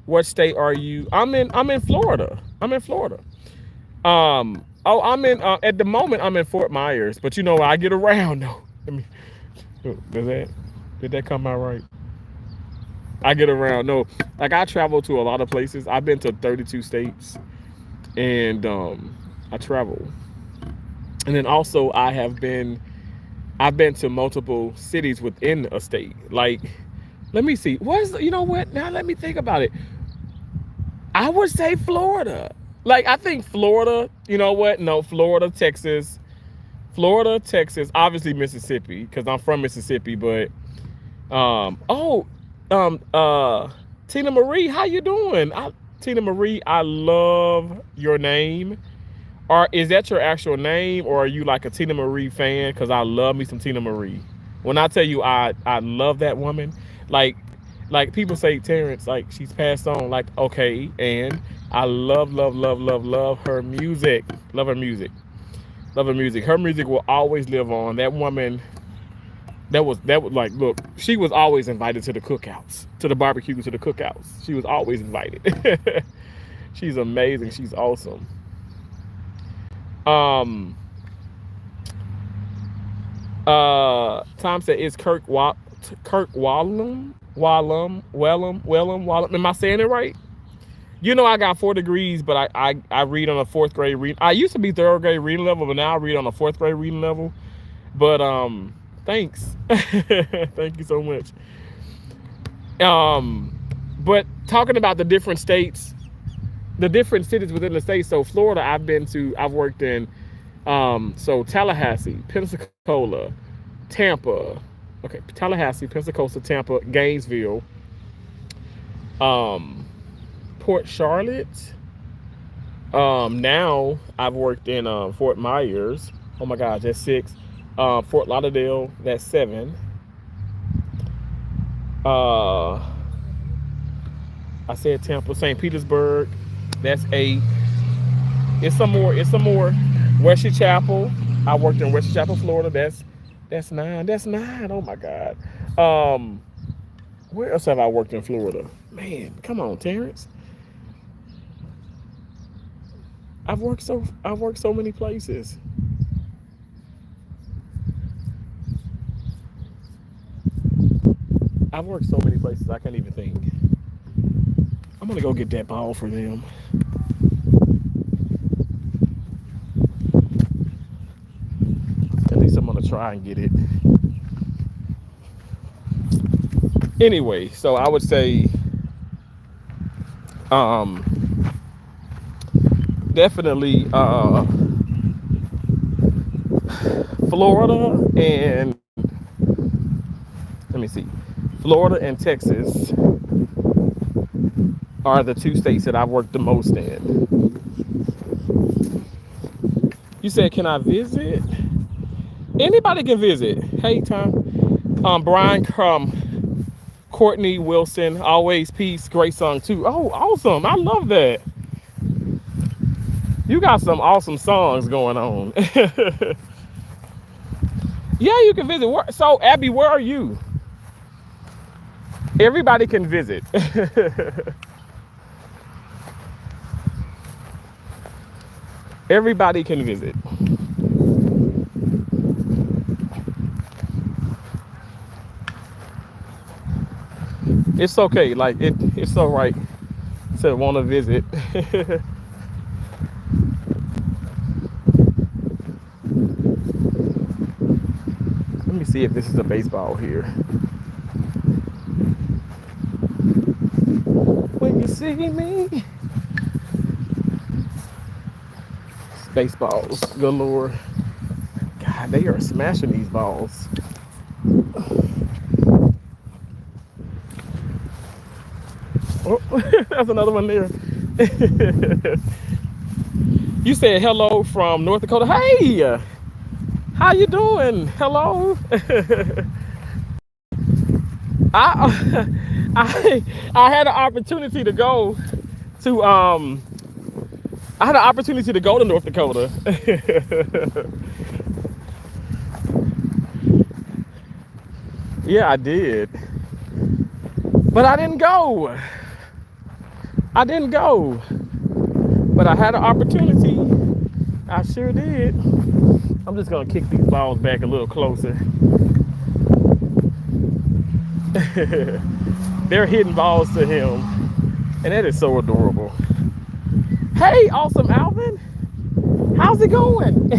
[SPEAKER 1] What state are you? I'm in Florida. I'm in Florida. I'm in at the moment I'm in Fort Myers, but you know I get around though. Let me did that come out right? I get around. No, like I travel to a lot of places. I've been to 32 states, and I travel. And then also I've been to multiple cities within a state. Like, let me see. You know what? Now let me think about it. I would say Florida. Like, I think Florida, you know what? No, Florida, Texas, obviously Mississippi, because I'm from Mississippi, but Tina Marie, how you doing? Tina Marie, I love your name. Or is that your actual name, or are you like a Tina Marie fan? Because I love me some Tina Marie. When I tell you I love that woman, like people say Terrence, like she's passed on, like okay, and I love her music. Love her music. Love her music. Her music will always live on. That woman, that was like, look, she was always invited to the cookouts, to the barbecue, to the cookouts. She was always invited. She's amazing. She's awesome. Tom said, is Kirk Whalum? Am I saying it right? You know, I got 4 degrees, but I read on a 4th grade reading. I used to be 3rd grade reading level, but now I read on a 4th grade reading level. But thanks. Thank you so much. But talking about the different states, the different cities within the state. So Florida, I've worked in so Tallahassee, Pensacola, Tampa. Okay, Tallahassee, Pensacola, Tampa, Gainesville, Port Charlotte. Now I've worked in Fort Myers. Oh my gosh, that's 6. Fort Lauderdale, that's 7. I said Tampa, St. Petersburg, that's 8. It's some more. Wesley Chapel. I worked in Wesley Chapel, Florida. That's 9. That's 9. Oh my God. Where else have I worked in Florida? Man, come on, Terrence. I've worked so many places. I've worked so many places I can't even think. I'm gonna go get that ball for them. At least I'm gonna try and get it. Anyway, so I would say definitely Florida and let me see. Florida and Texas are the 2 states that I've worked the most in. You said, can I visit? Anybody can visit. Hey, Tom. Brian Courtney Wilson, Always Peace, great song too. Oh, awesome. I love that. You got some awesome songs going on. Yeah, you can visit. So, Abby, where are you? Everybody can visit. Everybody can visit. It's okay. Like it's all right to want to visit. Let me see if this is a baseball here. When you see me, baseballs galore. God, they are smashing these balls. Oh, that's another one there. You said hello from North Dakota. Hey, how you doing? Hello. I, I had an opportunity to go to I had an opportunity to go to North Dakota. Yeah, I did. But I didn't go. I didn't go. But I had an opportunity. I sure did. I'm just gonna kick these balls back a little closer. They're hitting balls to him. And that is so adorable. Hey, awesome Alvin. How's it going?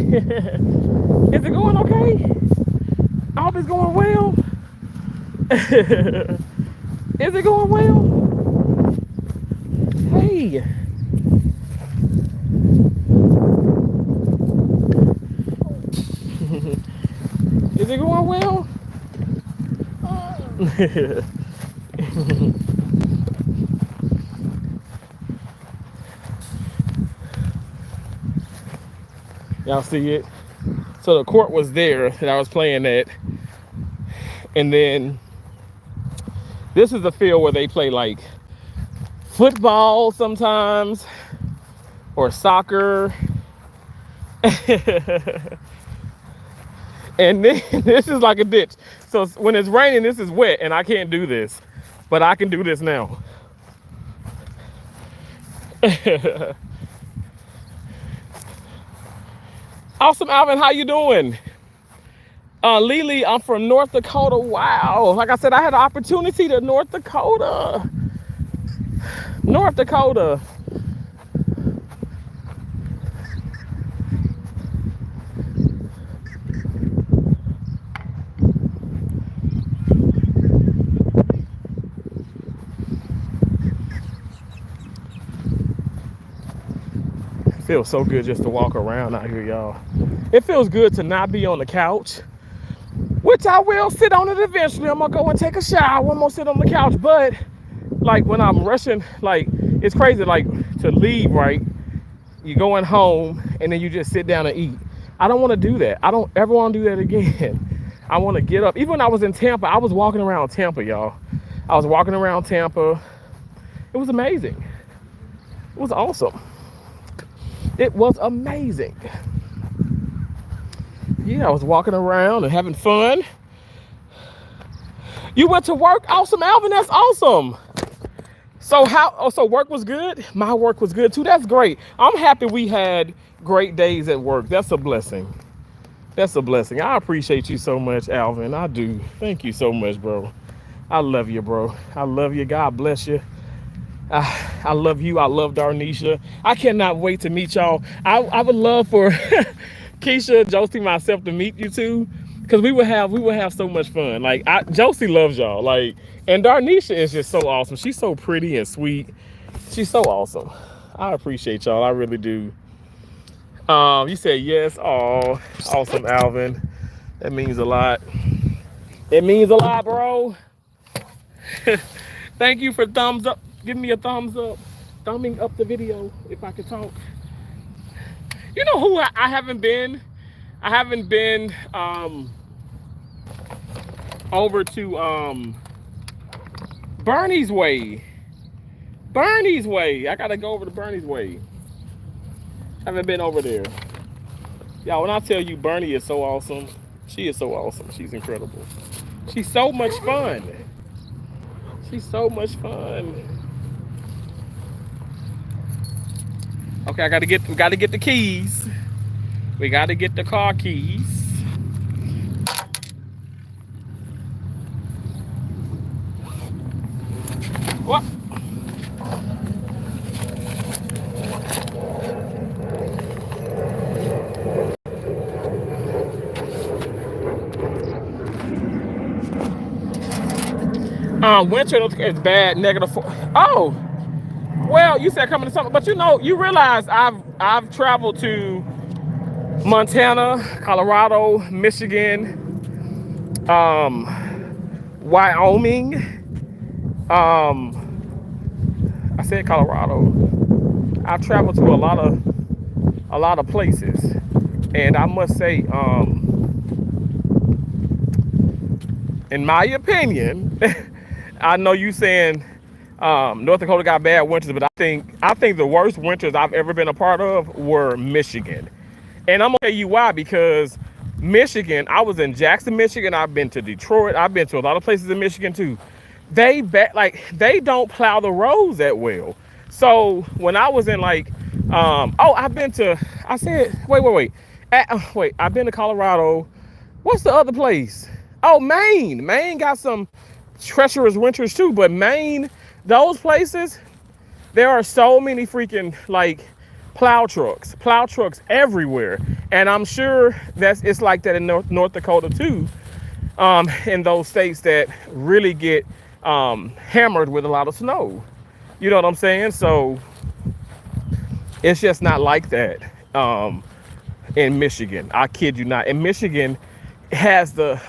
[SPEAKER 1] Is it going okay? I hope it's going well. Is it going well? Hey. Is it going well? Y'all see it? So the court was there that I was playing at. And then this is the field where they play like football sometimes or soccer. And then this is like a ditch. So when it's raining, this is wet and I can't do this, but I can do this now. Awesome, Alvin, how you doing? Lily, I'm from North Dakota. Wow. Like I said, I had an opportunity to North Dakota. North Dakota. It feels so good just to walk around out here, y'all. It feels good to not be on the couch, which I will sit on it eventually. I'm gonna go and take a shower. I'm gonna sit on the couch. But like when I'm rushing, like it's crazy, like to leave, right? You're going home and then you just sit down and eat. I don't want to do that. I don't ever want to do that again. I want to get up. Even when I was in Tampa, I was walking around Tampa, y'all. I was walking around Tampa. It was amazing. It was awesome. It was amazing. Yeah, I was walking around and having fun. You went to work? Awesome, Alvin, that's awesome. So so work was good? My work was good too, that's great. I'm happy we had great days at work. That's a blessing. That's a blessing. I appreciate you so much, Alvin, I do. Thank you so much, bro. I love you, bro. I love you, God bless you. I love you. I love Darnisha. I cannot wait to meet y'all. I would love for Keisha, Josie, myself to meet you two, because we would have so much fun. Like Josie loves y'all. Like, and Darnisha is just so awesome. She's so pretty and sweet. She's so awesome. I appreciate y'all. I really do. You said yes. Oh, awesome, Alvin. That means a lot. It means a lot, bro. Thank you for thumbs up. Give me a thumbs up. Thumbing up the video if I could talk. You know who I haven't been? I haven't been over to Bernie's Way. Bernie's Way. I gotta go over to Bernie's Way. Haven't been over there. Y'all, when I tell you Bernie is so awesome, she is so awesome. She's incredible. She's so much fun. She's so much fun. Okay, we gotta get the keys. We gotta get the car keys. What? Winter is bad, -4. Oh, well, you said coming to summer, but you realize I've traveled to Montana, Colorado, Michigan, Wyoming. I said Colorado. I've traveled to a lot of places, and I must say, in my opinion, I know you saying North Dakota got bad winters, but I think the worst winters I've ever been a part of were Michigan. And I'm gonna tell you why, because Michigan, I was in Jackson, Michigan. I've been to Detroit. I've been to a lot of places in Michigan too. They don't plow the roads that well. So when I was in I've been to, I said, wait. I've been to Colorado. What's the other place? Oh, Maine. Maine got some treacherous winters too, but Maine, those places, there are so many freaking plow trucks everywhere. And I'm sure it's like that in North Dakota too, in those states that really get hammered with a lot of snow. You know what I'm saying? So it's just not like that in Michigan. I kid you not. In Michigan has the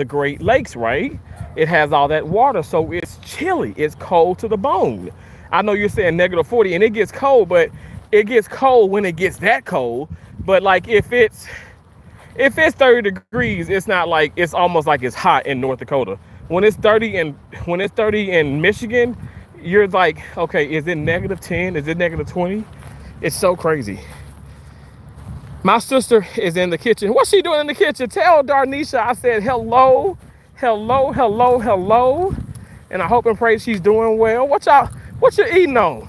[SPEAKER 1] Great Lakes, right? It has all that water, so it's chilly. It's cold to the bone. I know you're saying -40, and it gets cold, but it gets cold when it gets that cold. But if it's 30 degrees, it's not it's almost like it's hot in North Dakota. When it's 30 in Michigan, you're like, okay, is it -10? Is it -20? It's so crazy. My sister is in the kitchen. What's she doing in the kitchen? Tell Darnisha I said hello. And I hope and pray she's doing well. What you eating on?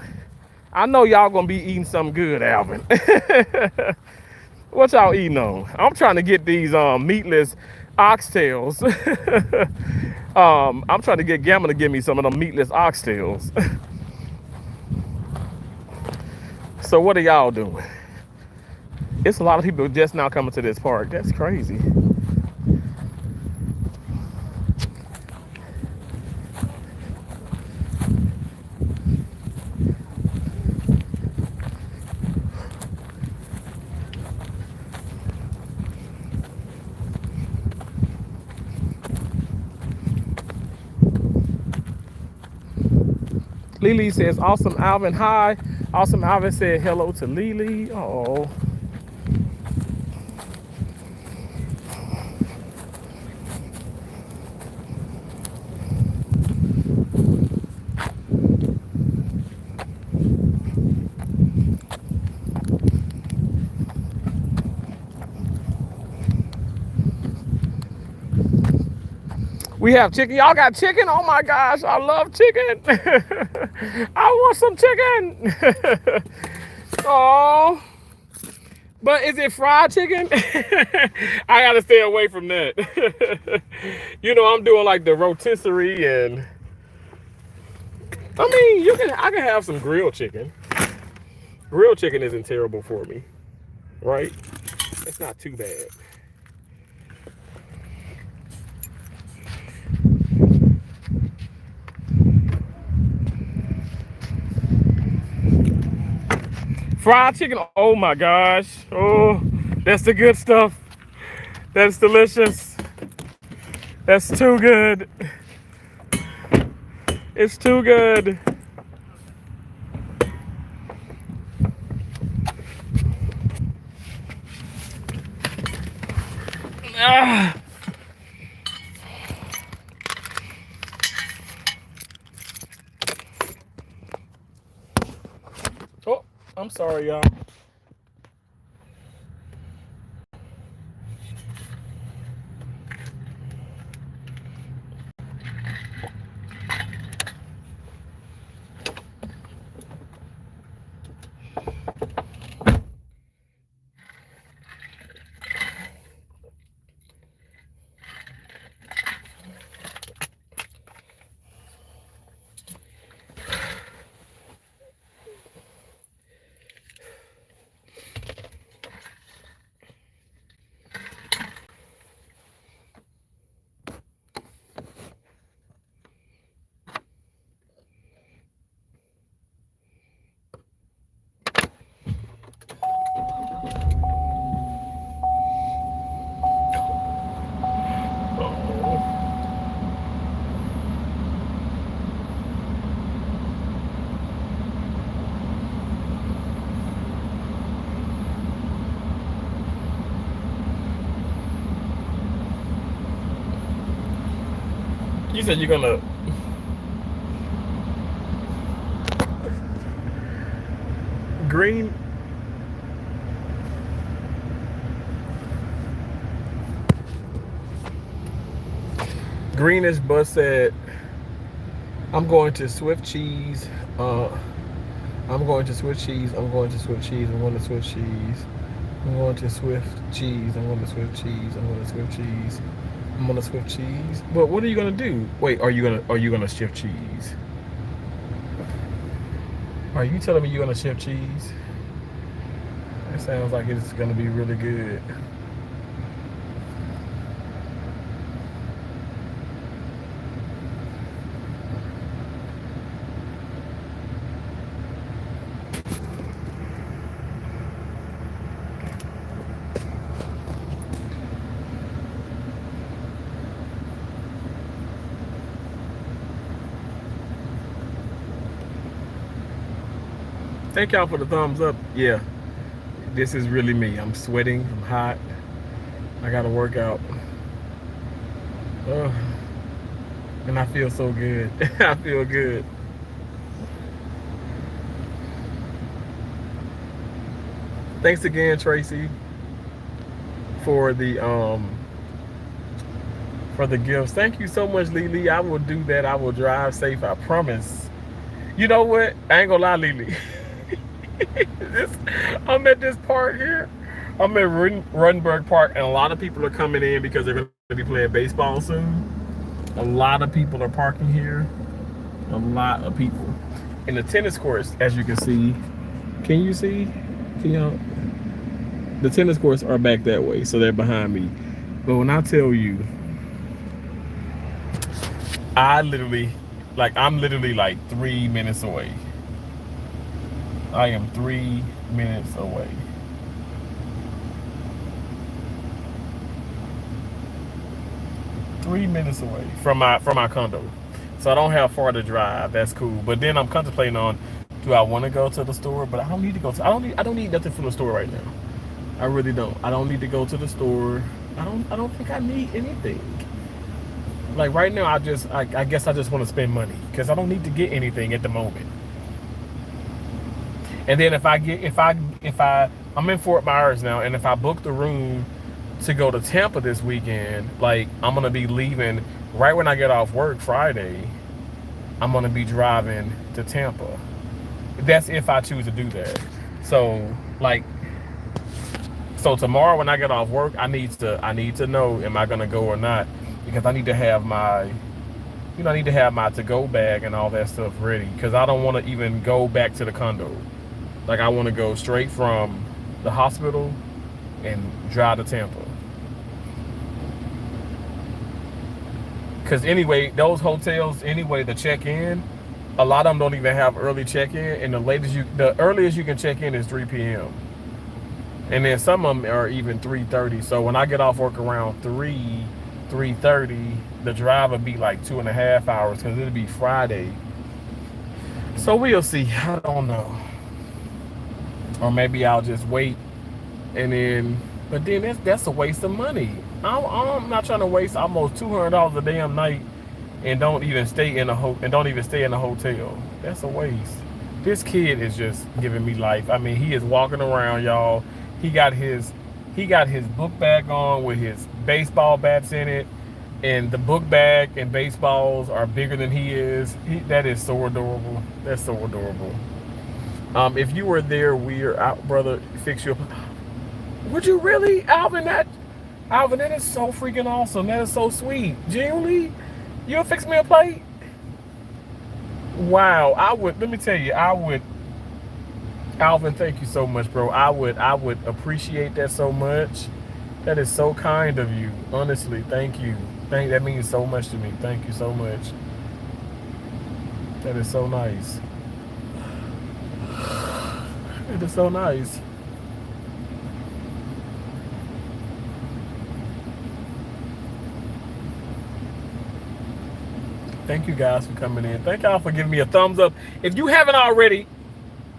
[SPEAKER 1] I know y'all gonna be eating something good, Alvin. What y'all eating on? I'm trying to get these meatless oxtails. I'm trying to get Gamma to give me some of them meatless oxtails. So what are y'all doing? It's a lot of people just now coming to this park. That's crazy. Lily says, awesome Alvin, hi. Awesome Alvin said hello to Lily. Oh. We have chicken. Y'all got chicken? Oh my gosh, I love chicken. I want some chicken. Oh, but is it fried chicken? I gotta stay away from that. You know, I'm doing the rotisserie, and I mean, I can have some grilled chicken. Grilled chicken isn't terrible for me, right? It's not too bad. Fried chicken, oh my gosh. Oh, that's the good stuff. That's delicious. That's too good. It's too good. I'm sorry, y'all. You said you're gonna green. Greenish bus said, "I'm going to Swift Cheese. I'm going to Swift Cheese. I'm going to Swift Cheese. I'm going to Swift Cheese. I'm going to Swift Cheese. I'm going to Swift Cheese. I'm going to Swift Cheese. I'm going to Swift Cheese." But what are you gonna do? Wait, are you gonna shift cheese? Are you telling me you're gonna shift cheese? It sounds like it's gonna be really good. Thank y'all for the thumbs up. Yeah, this is really me. I'm sweating. I'm hot. I gotta work out. Uh, and I feel so good. I feel good. Thanks again, Tracy, for the gifts. Thank you so much, Lily. I will do that. I will drive safe. I promise. You know what? I ain't gonna lie, Lily. I'm at this park here. I'm at Runberg Park, and a lot of people are coming in because they're going to be playing baseball soon. A lot of people are parking here. A lot of people. In the tennis courts, as you can see, can you see? Can y'all? The tennis courts are back that way, so they're behind me. But when I tell you, I'm literally like 3 minutes away. I am 3 minutes away. From my condo. So I don't have far to drive. That's cool. But then I'm contemplating on, do I want to go to the store? But I don't need to go to I don't need nothing from the store right now. I really don't. I don't need to go to the store. I don't think I need anything. Like right now I guess I just want to spend money because I don't need to get anything at the moment. And then I'm in Fort Myers now, and if I book the room to go to Tampa this weekend, like I'm gonna be leaving right when I get off work Friday. I'm gonna be driving to Tampa. That's if I choose to do that. So tomorrow when I get off work, I need to know, am I gonna go or not? Because I need to have my to-go bag and all that stuff ready. Because I don't want to even go back to the condo. Like I want to go straight from the hospital and drive to Tampa. Because anyway, those hotels, the check-in, a lot of them don't even have early check-in, and the earliest you can check in is 3 p.m. And then some of them are even 3:30. So when I get off work around 3:30, the drive will be like 2.5 hours because it'll be Friday. So we'll see. I don't know. Or maybe I'll just wait but then that's a waste of money. I'm not trying to waste almost $200 a damn night and don't even stay in a hotel. That's a waste. This kid is just giving me life. I mean, he is walking around, y'all. He got his he got his book bag on with his baseball bats in it, and the book bag and baseballs are bigger than he is. That is so adorable. That's so adorable. If you were there, we are out, brother. Fix you up. Would you really, Alvin? Alvin, that is so freaking awesome. That is so sweet. Genuinely, you'll fix me a plate. Wow, I would. Let me tell you, I would. Alvin, thank you so much, bro. I would appreciate that so much. That is so kind of you. Honestly, thank you. That means so much to me. Thank you so much. That is so nice. It is so nice. Thank you guys for coming in. Thank y'all for giving me a thumbs up. If you haven't already,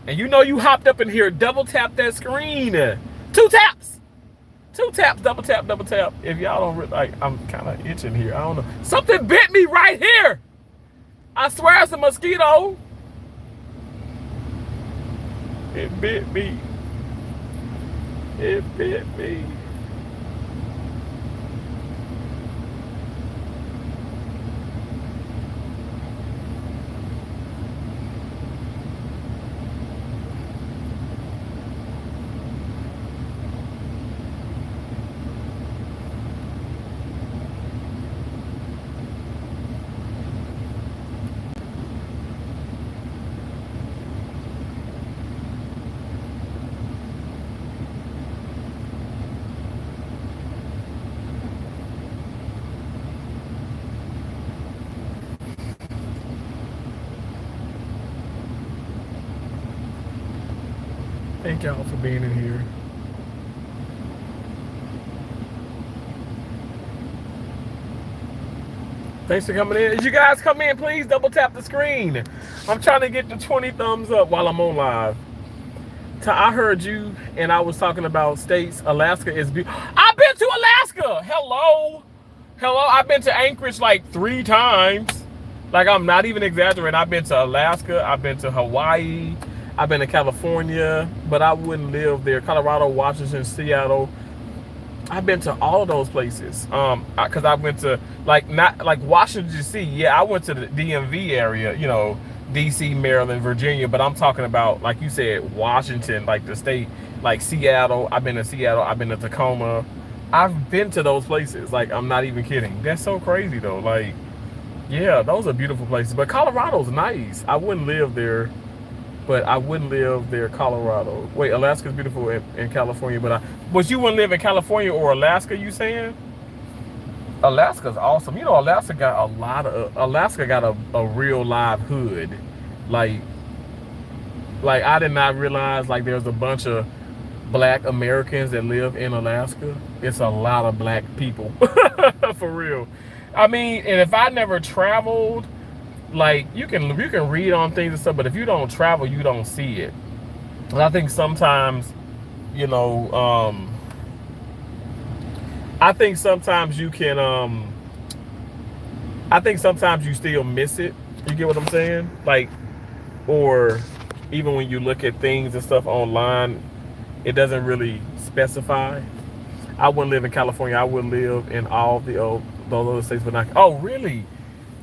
[SPEAKER 1] and you know you hopped up in here, double tap that screen. Two taps. Two taps, double tap, double tap. If y'all don't like, I'm kind of itching here. I don't know. Something bit me right here. I swear it's a mosquito. It bit me. It bit me. Thank y'all for being in here. Thanks for coming in. As you guys come in, please double tap the screen. I'm trying to get the 20 thumbs up while I'm on live. I heard you, and I was talking about states. Alaska is beautiful. I've been to Alaska. Hello. Hello. I've been to Anchorage like 3 times. Like, I'm not even exaggerating. I've been to Alaska. I've been to Hawaii. I've been to California, but I wouldn't live there. Colorado, Washington, Seattle. I've been to all of those places. Because I went to not like Washington D.C. Yeah, I went to the DMV area. You know, D.C., Maryland, Virginia. But I'm talking about, like you said, Washington, like the state, like Seattle. I've been to Seattle. I've been to Tacoma. I've been to those places. Like, I'm not even kidding. That's so crazy though. Like, yeah, those are beautiful places. But Colorado's nice. I wouldn't live there. But I wouldn't live there, Colorado. Wait, Alaska's beautiful in California, but you wouldn't live in California or Alaska, you saying? Alaska's awesome. You know, Alaska got a real live hood. Like I did not realize like there's a bunch of black Americans that live in Alaska. It's a lot of black people. For real. I mean, and if I never traveled, like you can read on things and stuff, but if you don't travel, you don't see it. And I think sometimes, you know, I think sometimes you can, I think sometimes you still miss it. You get what I'm saying? Like, or even when you look at things and stuff online, it doesn't really specify. I wouldn't live in California. I would live in all those other states, but not. Oh, really?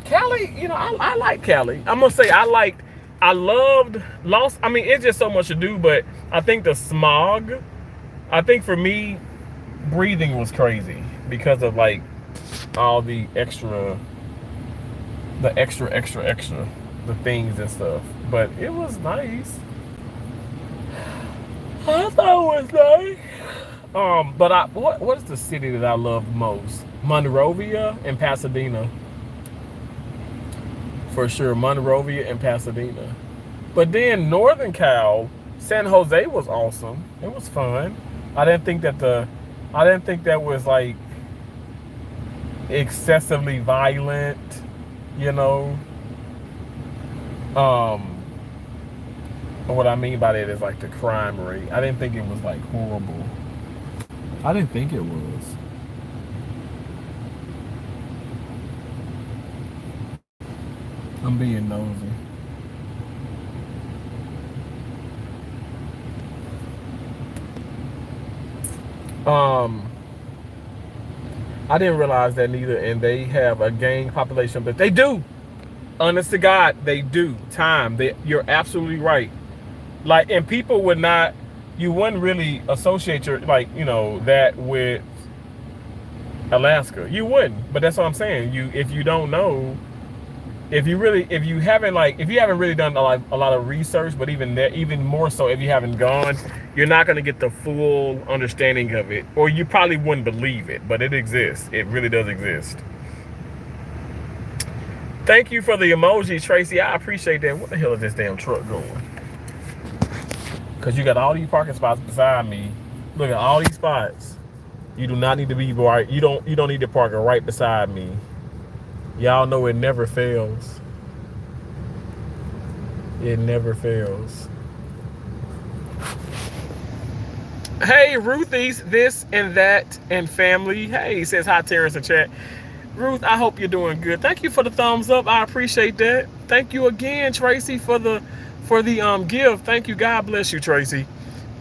[SPEAKER 1] Cali, you know, I like Cali. I'm gonna say I loved Los. I mean, it's just so much to do, but I think the smog. I think for me, breathing was crazy because of like all the extra, the things and stuff. But it was nice. I thought it was nice. But what is the city that I love most? Monrovia and Pasadena. For sure, Monrovia and Pasadena. But then Northern Cal, San Jose was awesome. It was fun. I didn't think that was like excessively violent, you know. What I mean by that is like the crime rate. I didn't think it was like horrible. I didn't think it was. I'm being nosy. Um, I didn't realize that neither, and they have a gang population, but they do. Honest to God, they do. You're absolutely right. Like, and people would not, you wouldn't really associate your, like, that with Alaska. You wouldn't, but that's what I'm saying. If you don't know, if you haven't really done a lot of research, but even more so, if you haven't gone, you're not going to get the full understanding of it, or you probably wouldn't believe it, but it exists. It really does exist. Thank you for the emoji, Tracy. I appreciate that. What the hell is this damn truck going? Because you got all these parking spots beside me. Look at all these spots. You do not need to be right. You don't need to park right beside me. Y'all know it never fails. It never fails. Hey, Ruthie's this and that and family. Hey, says hi, Terrence in chat. Ruth, I hope you're doing good. Thank you for the thumbs up. I appreciate that. Thank you again, Tracy, for the gift. Thank you. God bless you, Tracy.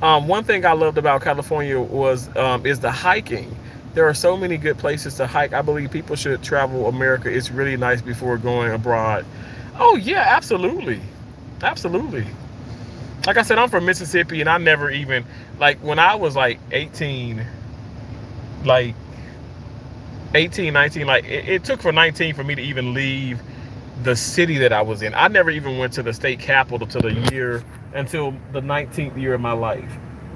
[SPEAKER 1] One thing I loved about California is the hiking. There are so many good places to hike. I believe people should travel America. It's really nice before going abroad. Oh yeah, absolutely. Absolutely. Like I said, I'm from Mississippi, and I never even, like, when I was like 18, like 18, 19, like it took for 19 for me to even leave the city that I was in. I never even went to the state capital until the 19th year of my life.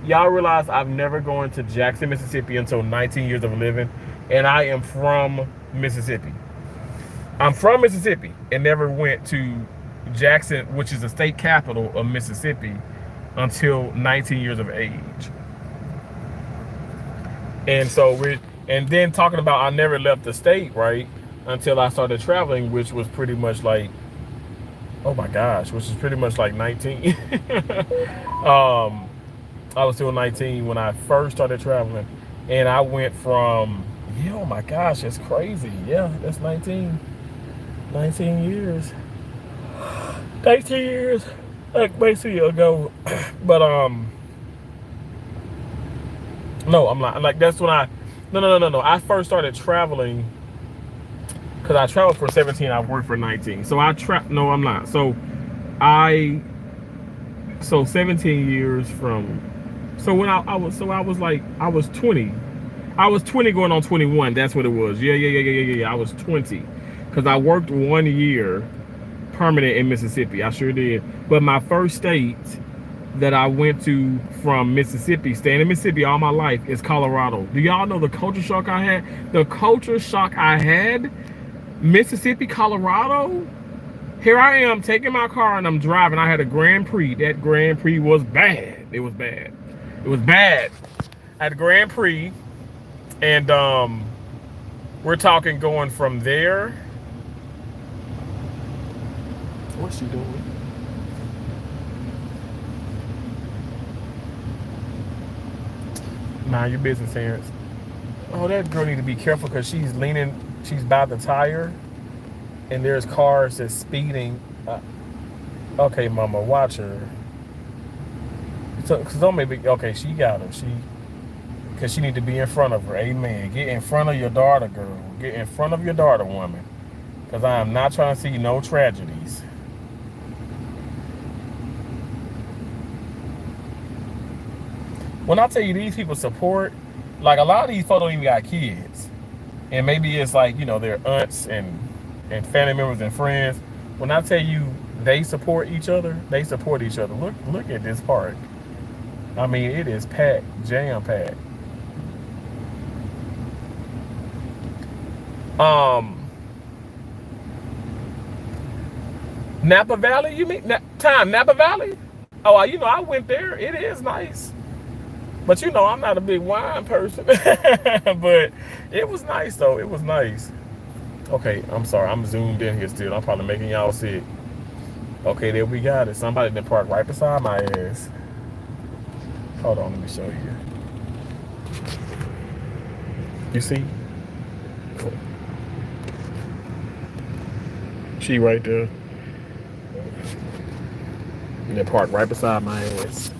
[SPEAKER 1] Y'all realize I've never gone to Jackson, Mississippi until 19 years of living, and I am from Mississippi. I'm from Mississippi and never went to Jackson, which is the state capital of Mississippi, until 19 years of age. And then talking about I never left the state, right, until I started traveling, which was pretty much like, oh my gosh, which is pretty much like 19. I was still 19 when I first started traveling, and I went from, yeah, oh my gosh, that's crazy. Yeah, that's 19 years. 19 years, like basically ago. But no, I'm not. Like, that's when no. I first started traveling because I traveled for 17. I worked for 19. So no, I'm not. So 17 years from. So when I was 20. I was 20 going on 21. That's what it was. Yeah. I was 20 because I worked 1 year permanent in Mississippi. I sure did. But my first state that I went to from Mississippi, staying in Mississippi all my life, is Colorado. Do y'all know the culture shock I had? The culture shock I had, Mississippi, Colorado. Here I am taking my car and I'm driving. I had a Grand Prix. That Grand Prix was bad. It was bad. I had a Grand Prix, and we're talking going from there. What's she doing? Mind your business, Terrence. Oh, that girl need to be careful because she's by the tire, and there's cars that's speeding. Okay, mama, watch her. So, okay, she got her. Because she need to be in front of her. Amen. Get in front of your daughter, girl. Get in front of your daughter, woman. Because I am not trying to see no tragedies. When I tell you these people support, like, a lot of these folks don't even got kids. And maybe it's like, their aunts and family members and friends. When I tell you they support each other, they support each other. Look at this park. I mean, it is packed, jam-packed. Napa Valley, you mean? Napa Valley? Oh, I went there. It is nice. But I'm not a big wine person. But it was nice, though. It was nice. Okay, I'm sorry. I'm zoomed in here still. I'm probably making y'all see it. Okay, there we got it. Somebody that parked right beside my ass. Hold on, let me show you. You see? She right there. And they parked right beside my ass.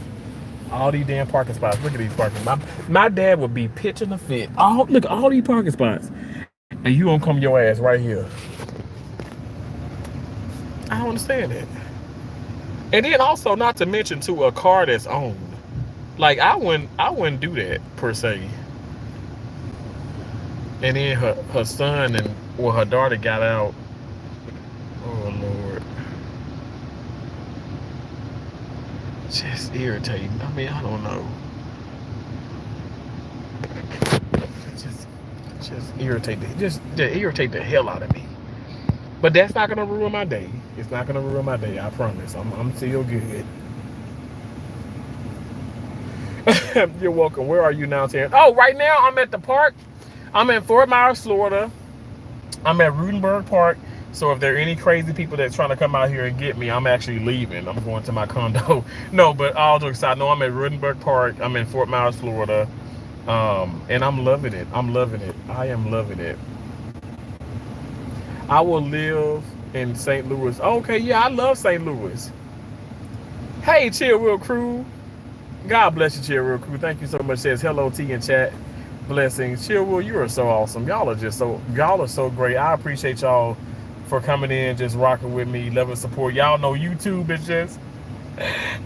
[SPEAKER 1] All these damn parking spots. Look at these parking spots. My dad would be pitching a fit. Oh, look, all these parking spots. And you gonna come your ass right here. I don't understand that. And then also, not to mention to a car that's owned. Like I wouldn't do that per se. And then her son and her daughter got out. Oh Lord. Just irritating. I mean, I don't know. Just irritate the hell out of me. But that's not gonna ruin my day. It's not gonna ruin my day. I promise. I'm still good. You're welcome. Where are you now, Terrence? Oh, right now I'm at the park. I'm in Fort Myers, Florida. I'm at Rudenberg Park. So if there are any crazy people that's trying to come out here and get me, I'm actually leaving. I'm going to my condo. No, but all jokes aside, no, I'm at Rudenberg Park. I'm in Fort Myers, Florida. And I'm loving it. I'm loving it. I am loving it. I will live in St. Louis. Okay, yeah, I love St. Louis. Hey, Chill Real Crew. God bless you, Chill Real Crew. Thank you so much. Says hello T in chat. Blessings. Chill Will, you are so awesome. Y'all are so great. I appreciate y'all for coming in, just rocking with me, loving support. Y'all know YouTube is just,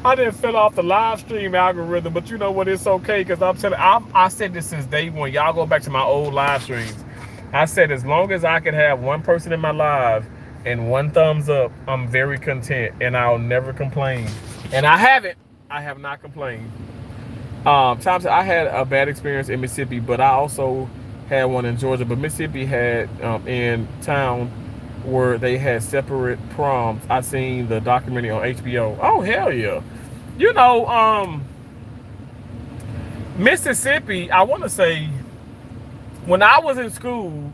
[SPEAKER 1] I didn't fell off the live stream algorithm, but you know what? It's okay, because I'm telling you, I said this since day one. Y'all go back to my old live streams. I said as long as I can have one person in my live and one thumbs up, I'm very content, and I'll never complain. And I haven't. I have not complained. Times I had a bad experience in Mississippi, but I also had one in Georgia. But Mississippi had in town where they had separate proms. I seen the documentary on HBO. Oh hell yeah! You know, Mississippi. I want to say when I was in school,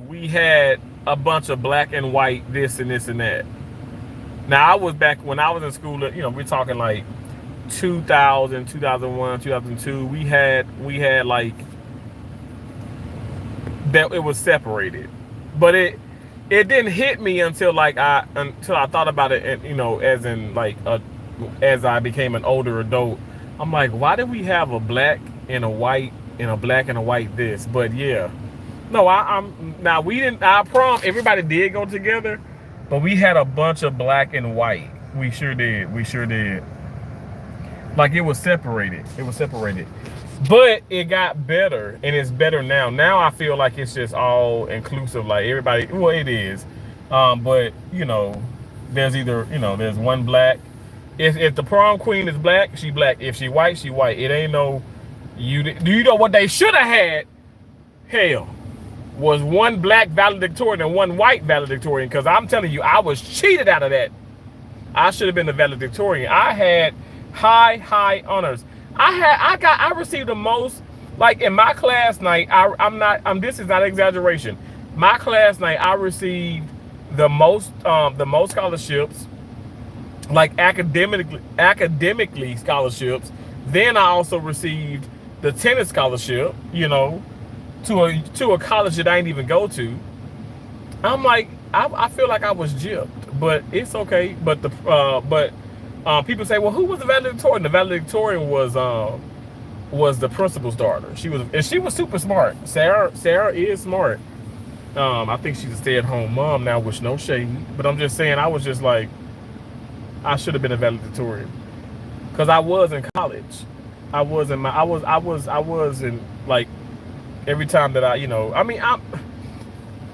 [SPEAKER 1] we had a bunch of black and white this and this and that. Now I was back when I was in school. You know, we're talking like 2000, 2001, 2002. We had like that. It was separated, but it didn't hit me until I thought about it, and you know, as in like as I became an older adult. I'm like, why did we have a black and a white and a black and a white this? But yeah, no, I'm now we didn't. Our prom, everybody did go together, but we had a bunch of black and white. We sure did. Like it was separated. But it got better, and it's better now. Now I feel like it's just all inclusive. Like everybody, well, it is. But you know, there's either, you know, there's one black. If the prom queen is black, she black. If she white, she white. It ain't no. Do you know what they should have had? Hell, was one black valedictorian and one white valedictorian. Because I'm telling you, I was cheated out of that. I should have been the valedictorian. I had high honors. I received the most, like in my class night. This is not an exaggeration. My class night, I received the most scholarships, like academically scholarships. Then I also received the tennis scholarship, you know, to a college that I didn't even go to. I'm like, I feel like I was gypped, but it's okay. But people say, well, who was the valedictorian? The valedictorian was the principal's daughter. She was super smart. Sarah is smart. I think she's a stay-at-home mom now, which no shade. But I'm just saying, I was just like, I should have been a valedictorian, because I was in college. I was in like every time that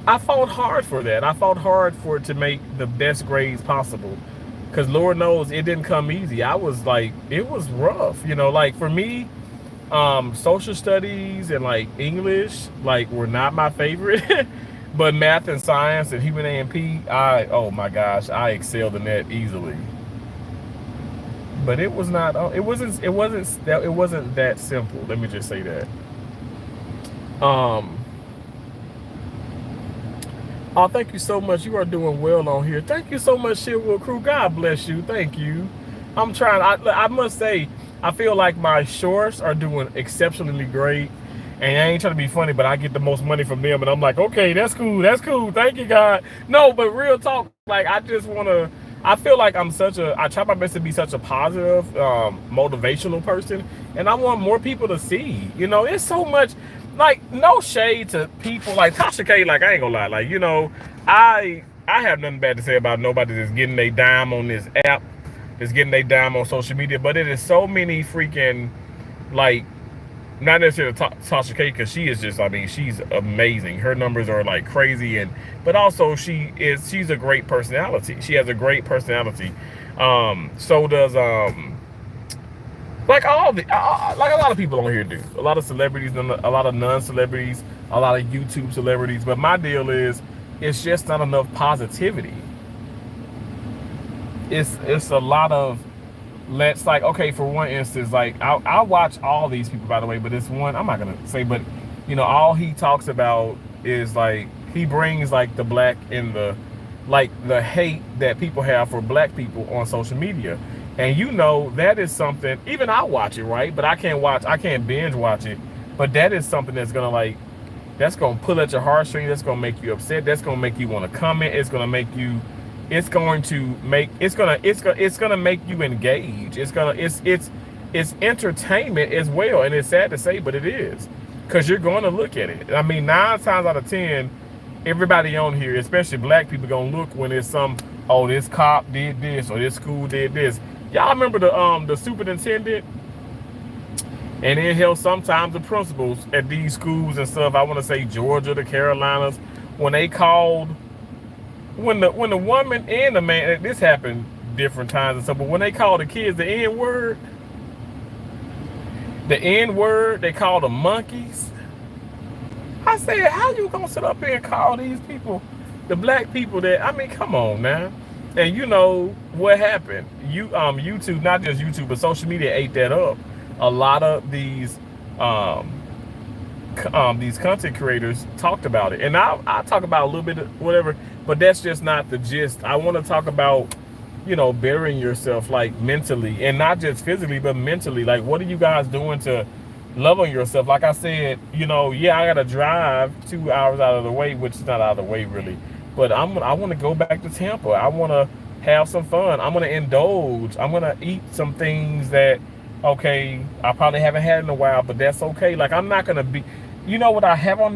[SPEAKER 1] I fought hard for that. I fought hard for it to make the best grades possible. Because Lord knows it didn't come easy. I was like, it was rough. You know, like for me, social studies and like English, like were not my favorite. But math and science and human A&P, oh my gosh, I excelled in that easily. But it was not, it wasn't that simple. Let me just say that. Oh, thank you so much. You are doing well on here. Thank you so much, Shieldwood Crew. God bless you. Thank you. I'm trying. I must say, I feel like my shorts are doing exceptionally great. And I ain't trying to be funny, but I get the most money from them. And I'm like, okay, that's cool. That's cool. Thank you, God. No, but real talk, like, I just want to, I feel like I try my best to be such a positive, motivational person, and I want more people to see. It's so much, like, no shade to people like Tasha K. Like, I ain't gonna lie, like, I have nothing bad to say about nobody that's getting a dime on this app, that's getting a dime on social media, but it is so many freaking, like, not necessarily Tasha K, because she is just, I mean, she's amazing. Her numbers are like crazy, but also she's a great personality. She has a great personality. So does like like a lot of people on here do. A lot of celebrities, a lot of non-celebrities, a lot of YouTube celebrities. But my deal is, it's just not enough positivity. It's a lot of, let's, like, okay, for one instance, like, I watch all these people, by the way, but it's one I'm not gonna say, but all he talks about is, like, he brings, like, the black and the hate that people have for black people on social media. And that is something, even I watch it, right? But I can't binge watch it. But that is something that's gonna pull at your heartstrings, that's gonna make you upset, that's gonna make you want to comment, it's gonna make you, it's gonna make you engage. It's entertainment as well, and it's sad to say, but it is, because you're going to look at it. I mean, 9 times out of 10, everybody on here, especially black people, gonna look when it's oh, this cop did this or this school did this. Y'all remember the superintendent, and then hell, sometimes the principals at these schools and stuff. I want to say Georgia, the Carolinas, when they called. When the woman and the man, this happened different times and stuff, but when they called the kids the N-word, they called them monkeys. I said, how you gonna sit up here and call these people, the black people, that, I mean, come on now. And you know what happened? YouTube, not just YouTube, but social media ate that up. A lot of these content creators talked about it, and I talk about a little bit of whatever, but that's just not the gist. I want to talk about, bettering yourself, like, mentally, and not just physically, but mentally. Like, what are you guys doing to love on yourself? Like I said, yeah, I gotta drive 2 hours out of the way, which is not out of the way really, but I want to go back to Tampa. I want to have some fun. I'm going to indulge. I'm going to eat some things that, okay, I probably haven't had in a while, but that's okay. Like, I'm not going to be, what I have on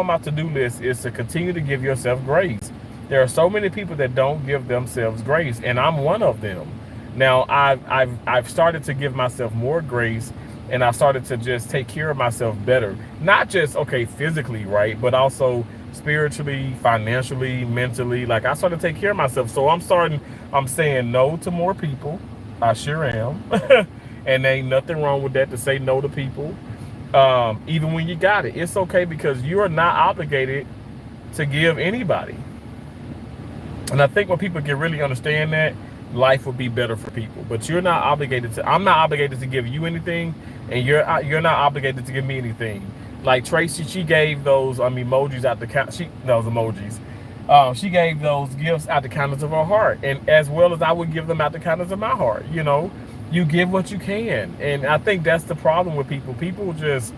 [SPEAKER 1] my to-do list is to continue to give yourself grace. There are so many people that don't give themselves grace, and I'm one of them. Now, I've started to give myself more grace, and I started to just take care of myself better. Not just, okay, physically, right, but also spiritually, financially, mentally. Like, I started to take care of myself. So I'm saying no to more people. I sure am. And there ain't nothing wrong with that, to say no to people. Even when you got it, it's okay, because you are not obligated to give anybody. And I think when people can really understand that, life will be better for people. But you're not obligated to. I'm not obligated to give you anything, and you're not obligated to give me anything. Like Tracy, she gave those emojis out the count. Those emojis. She gave those gifts out the kindness of her heart, and as well as I would give them out the kindness of my heart. You give what you can, and I think that's the problem with people. People just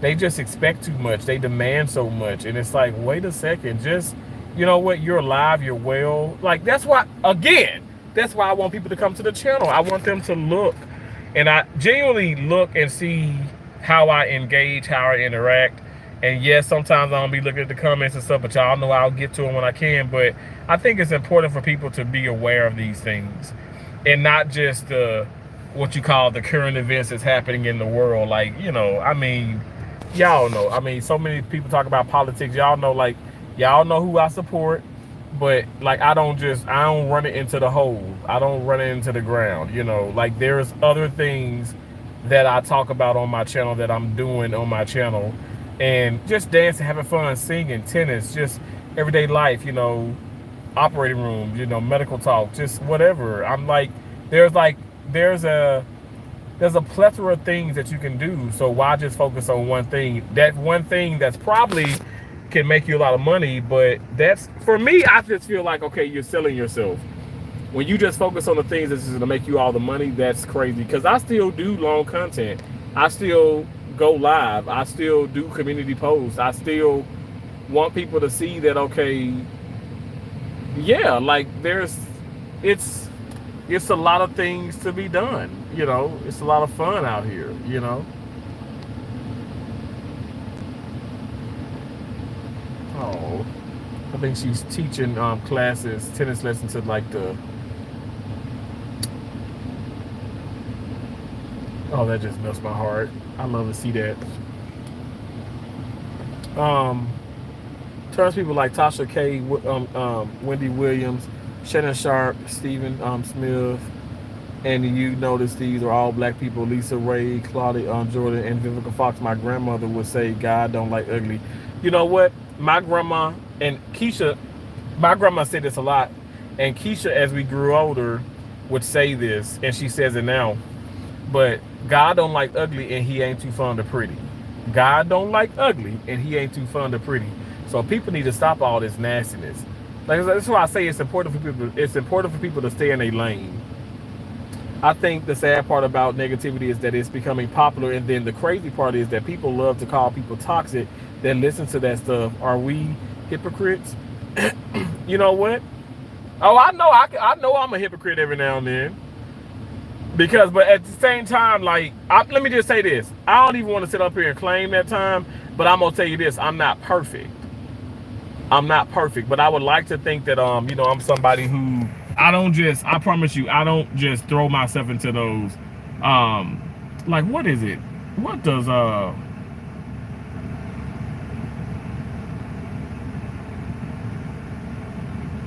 [SPEAKER 1] expect too much. They demand so much, and it's like, wait a second, just, you know what? You're alive. You're well. Like, that's why I want people to come to the channel. I want them to look, and I genuinely look and see how I engage, how I interact. And yes, sometimes I don't be looking at the comments and stuff, but y'all know I'll get to them when I can. But I think it's important for people to be aware of these things, and not just what you call the current events that's happening in the world. Like, I mean, y'all know. I mean, so many people talk about politics. Y'all know who I support. But, like, I don't run it into the hole. I don't run it into the ground. Like, there's other things that I talk about on my channel, that I'm doing on my channel, and just dancing, having fun, singing, tennis, just everyday life, operating rooms, medical talk, just whatever. I'm like, there's a plethora of things that you can do. So why just focus on one thing? That one thing that's probably can make you a lot of money, but that's, for me, I just feel like, okay, you're selling yourself. When you just focus on the things that's going to make you all the money, that's crazy. Because I still do long content. I still go live. I still do community posts. I still want people to see that, okay, yeah, like, there's it's it's a lot of things to be done. You know, it's a lot of fun out here. You know. Oh, I think she's teaching classes, tennis lessons to like the. Oh, that just melts my heart. I love to see that. Um, Turns people like Tasha K, Wendy Williams, Shannon Sharp, Stephen Smith, and you notice these are all black people. Lisa Ray, Claudia Jordan, and Vivica Fox. My grandmother would say, "God don't like ugly." You know what? My grandma and Keisha, my grandma said this a lot, and Keisha, as we grew older, would say this, and she says it now. But God don't like ugly, and He ain't too fond of pretty. God don't like ugly, and He ain't too fond of pretty. So people need to stop all this nastiness. Like that's why I say it's important for people. It's important for people to stay in a lane. I think the sad part about negativity is that it's becoming popular, and then the crazy part is that people love to call people toxic. That listen to that stuff. Are we hypocrites? You know what? Oh, I know. I know I'm a hypocrite every now and then. Because, but at the same time, like, let me just say this. I don't even want to sit up here and claim that time, but I'm gonna tell you this: I'm not perfect. I'm not perfect, but I would like to think that, you know, I'm somebody who I don't just. I promise you, I don't just throw myself into those. Like, what is it? What does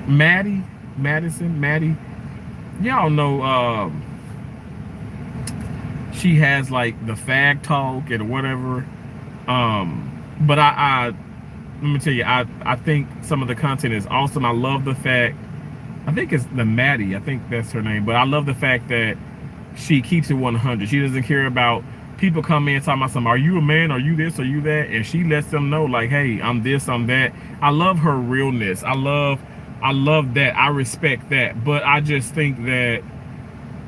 [SPEAKER 1] Maddie Madison Maddie? Y'all know. She has like the fag talk and whatever. But I let me tell you, I think some of the content is awesome. I love the fact, I think it's the Maddie, I think that's her name, but I love the fact that she keeps it 100. She doesn't care about people come in talking about something. Are you a man? Are you this? Are you that? And she lets them know like, hey, I'm this, I'm that. I love her realness. I love that. I respect that. But I just think that,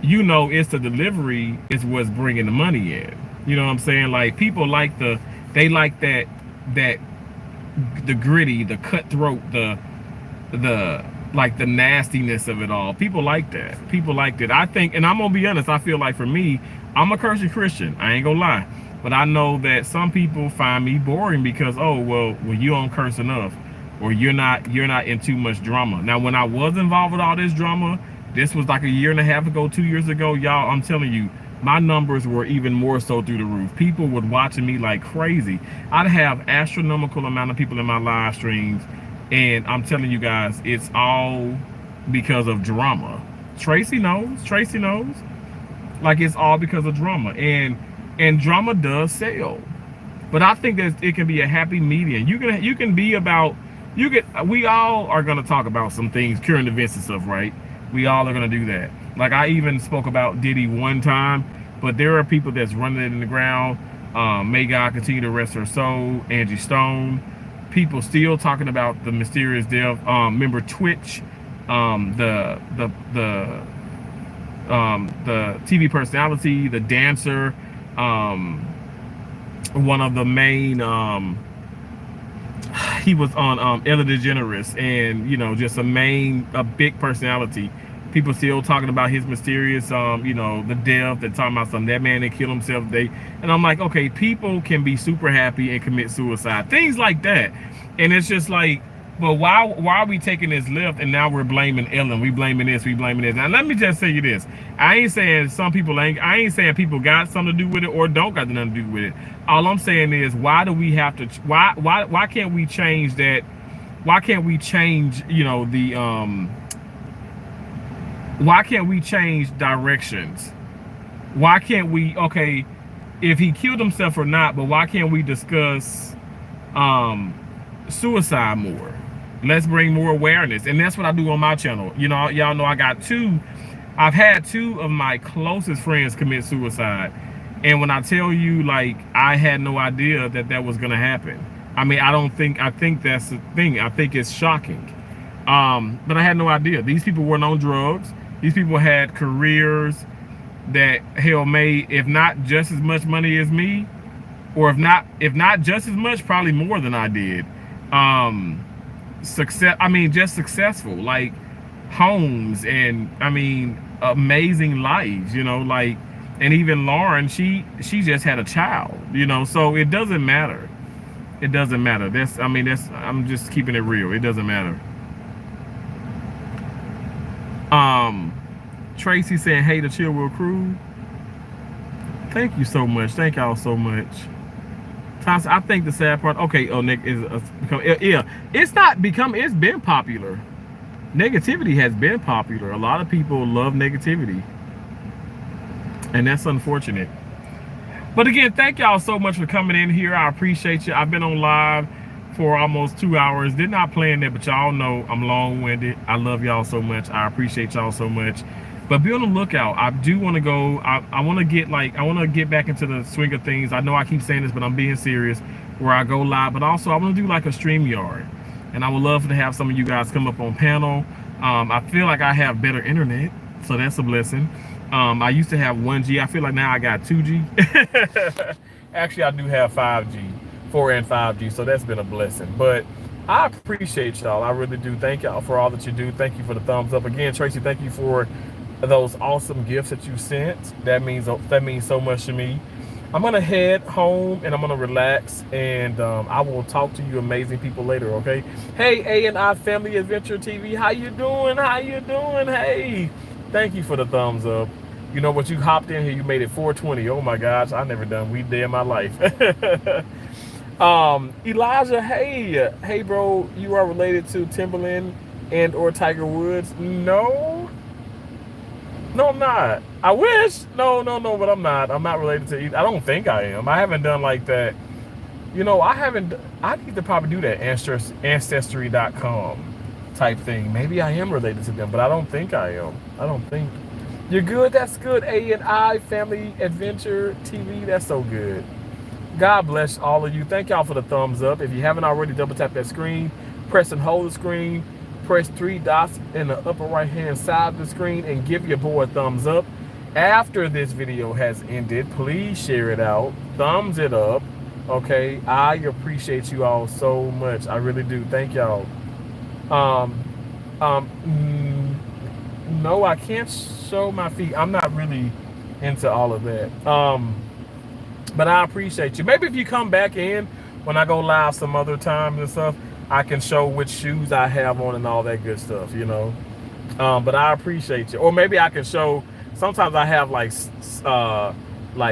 [SPEAKER 1] you know, it's the delivery is what's bringing the money in. You know what I'm saying? Like people like they like that the gritty, the cutthroat, the like the nastiness of it all. People like that. People like that. I think, and I'm gonna be honest, I feel like for me, I'm a Christian. I ain't gonna lie. But I know that some people find me boring because, oh well you don't curse enough, or you're not in too much drama. Now when I was involved with all this drama, this was like a year and a half ago, 2 years ago, y'all, I'm telling you, my numbers were even more so through the roof. People were watching me like crazy. I'd have astronomical amount of people in my live streams, and I'm telling you guys, it's all because of drama. Tracy knows. Like it's all because of drama. And drama does sell. But I think that it can be a happy medium. You can be about, we all are gonna talk about some things, current events and stuff, right? We all are gonna do that. Like I even spoke about Diddy one time, but there are people that's running it in the ground. May God continue to rest her soul. Angie Stone. People still talking about the mysterious death. Remember Twitch, the TV personality, the dancer, one of the main. He was on Ellen DeGeneres, and you know, just a big personality. People still talking about his mysterious, you know, the death. They're talking about that man that killed himself. And I'm like, okay, people can be super happy and commit suicide, things like that. And it's just like, but why are we taking this left and now we're blaming Ellen? We blaming this, we blaming this. Now let me just say you this: I ain't saying some people ain't. I ain't saying people got something to do with it or don't got nothing to do with it. All I'm saying is, why do we have to? Why can't we change that? Why can't we change? You know, the why can't we change directions? Why can't we, okay, if he killed himself or not, but why can't we discuss suicide more? Let's bring more awareness. And that's what I do on my channel. You know, y'all know I've had two of my closest friends commit suicide. And when I tell you, like, I had no idea that was gonna happen. I mean, I think that's the thing. I think it's shocking. But I had no idea. These people weren't on drugs. These people had careers that hell made, if not just as much money as me, or if not just as much, probably more than I did. Success. I mean, just successful. Like homes and I mean amazing lives, you know, like, and even Lauren, she just had a child, you know, so it doesn't matter. It doesn't matter. That's, I mean, that's, I'm just keeping it real. It doesn't matter. Tracy saying, hey, the Chill Will crew. Thank you so much. Thank y'all so much. Thompson, I think the sad part, okay, oh, Nick is become, yeah, it's not become, it's been popular. Negativity has been popular. A lot of people love negativity, and that's unfortunate. But again, thank y'all so much for coming in here. I appreciate you. I've been on live for almost 2 hours. Did not plan that, but y'all know I'm long-winded. I love y'all so much. I appreciate y'all so much. But be on the lookout. I do want to go. I want to get I want to get back into the swing of things. I know I keep saying this, but I'm being serious. Where I go live, but also I want to do like a StreamYard, and I would love to have some of you guys come up on panel. I feel like I have better internet, so that's a blessing. I used to have 1G. I feel like now I got 2G. Actually, I do have 5G, 4 and 5G, so that's been a blessing. But I appreciate y'all. I really do. Thank y'all for all that you do. Thank you for the thumbs up. Again, Tracy, thank you for those awesome gifts that you sent. That means so much to me. I'm gonna head home and I'm gonna relax, and I will talk to you amazing people later, okay? Hey, A&I Family Adventure TV, how you doing? How you doing? Hey, thank you for the thumbs up. You know what, you hopped in here, you made it 420. Oh my gosh, I never done weed day in my life. Elijah, hey bro, you are related to Timberland and or Tiger Woods? No, I'm not. I wish. No, but I'm not. I'm not related to either. I don't think I am. I haven't done like that. You know, I need to probably do that ancestry.com type thing. Maybe I am related to them, but I don't think I am. I don't think. You're good. That's good. A&I Family Adventure TV. That's so good. God bless all of you. Thank y'all for the thumbs up. If you haven't already, double tap that screen, press and hold the screen. Press 3 dots in the upper right hand side of the screen and give your boy a thumbs up. After this video has ended, please share it out. Thumbs it up. Okay, I appreciate you all so much. I really do. Thank y'all. No, I can't show my feet. I'm not really into all of that. But I appreciate you. Maybe if you come back in when I go live some other time and stuff, I can show which shoes I have on and all that good stuff, you know. But I appreciate you. Or maybe I can show, sometimes I have like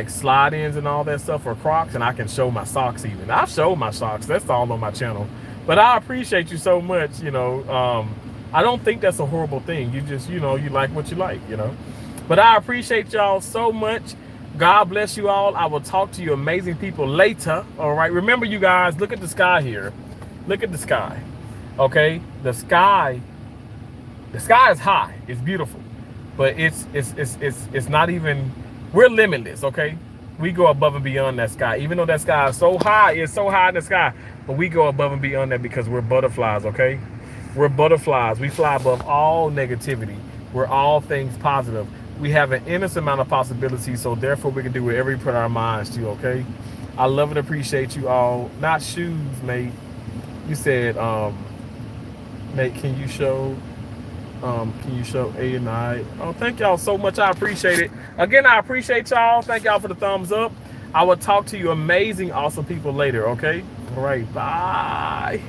[SPEAKER 1] slide-ins and all that stuff for Crocs, and I can show my socks even. I've showed my socks. That's all on my channel. But I appreciate you so much, you know. I don't think that's a horrible thing. You just, you know, you like what you like, you know. But I appreciate y'all so much. God bless you all. I will talk to you amazing people later. All right. Remember, you guys, look at the sky here. Look at the sky. Okay? The sky is high. It's beautiful. But it's not even, we're limitless, okay? We go above and beyond that sky. Even though that sky is so high, it's so high in the sky, but we go above and beyond that because we're butterflies, okay? We're butterflies. We fly above all negativity. We're all things positive. We have an endless amount of possibilities, so therefore we can do whatever we put our minds to, okay? I love and appreciate you all. Not shoes, mate. You said, Nate, can you show A&I? Oh, thank y'all so much. I appreciate it. Again, I appreciate y'all. Thank y'all for the thumbs up. I will talk to you amazing, awesome people later, okay? All right, bye.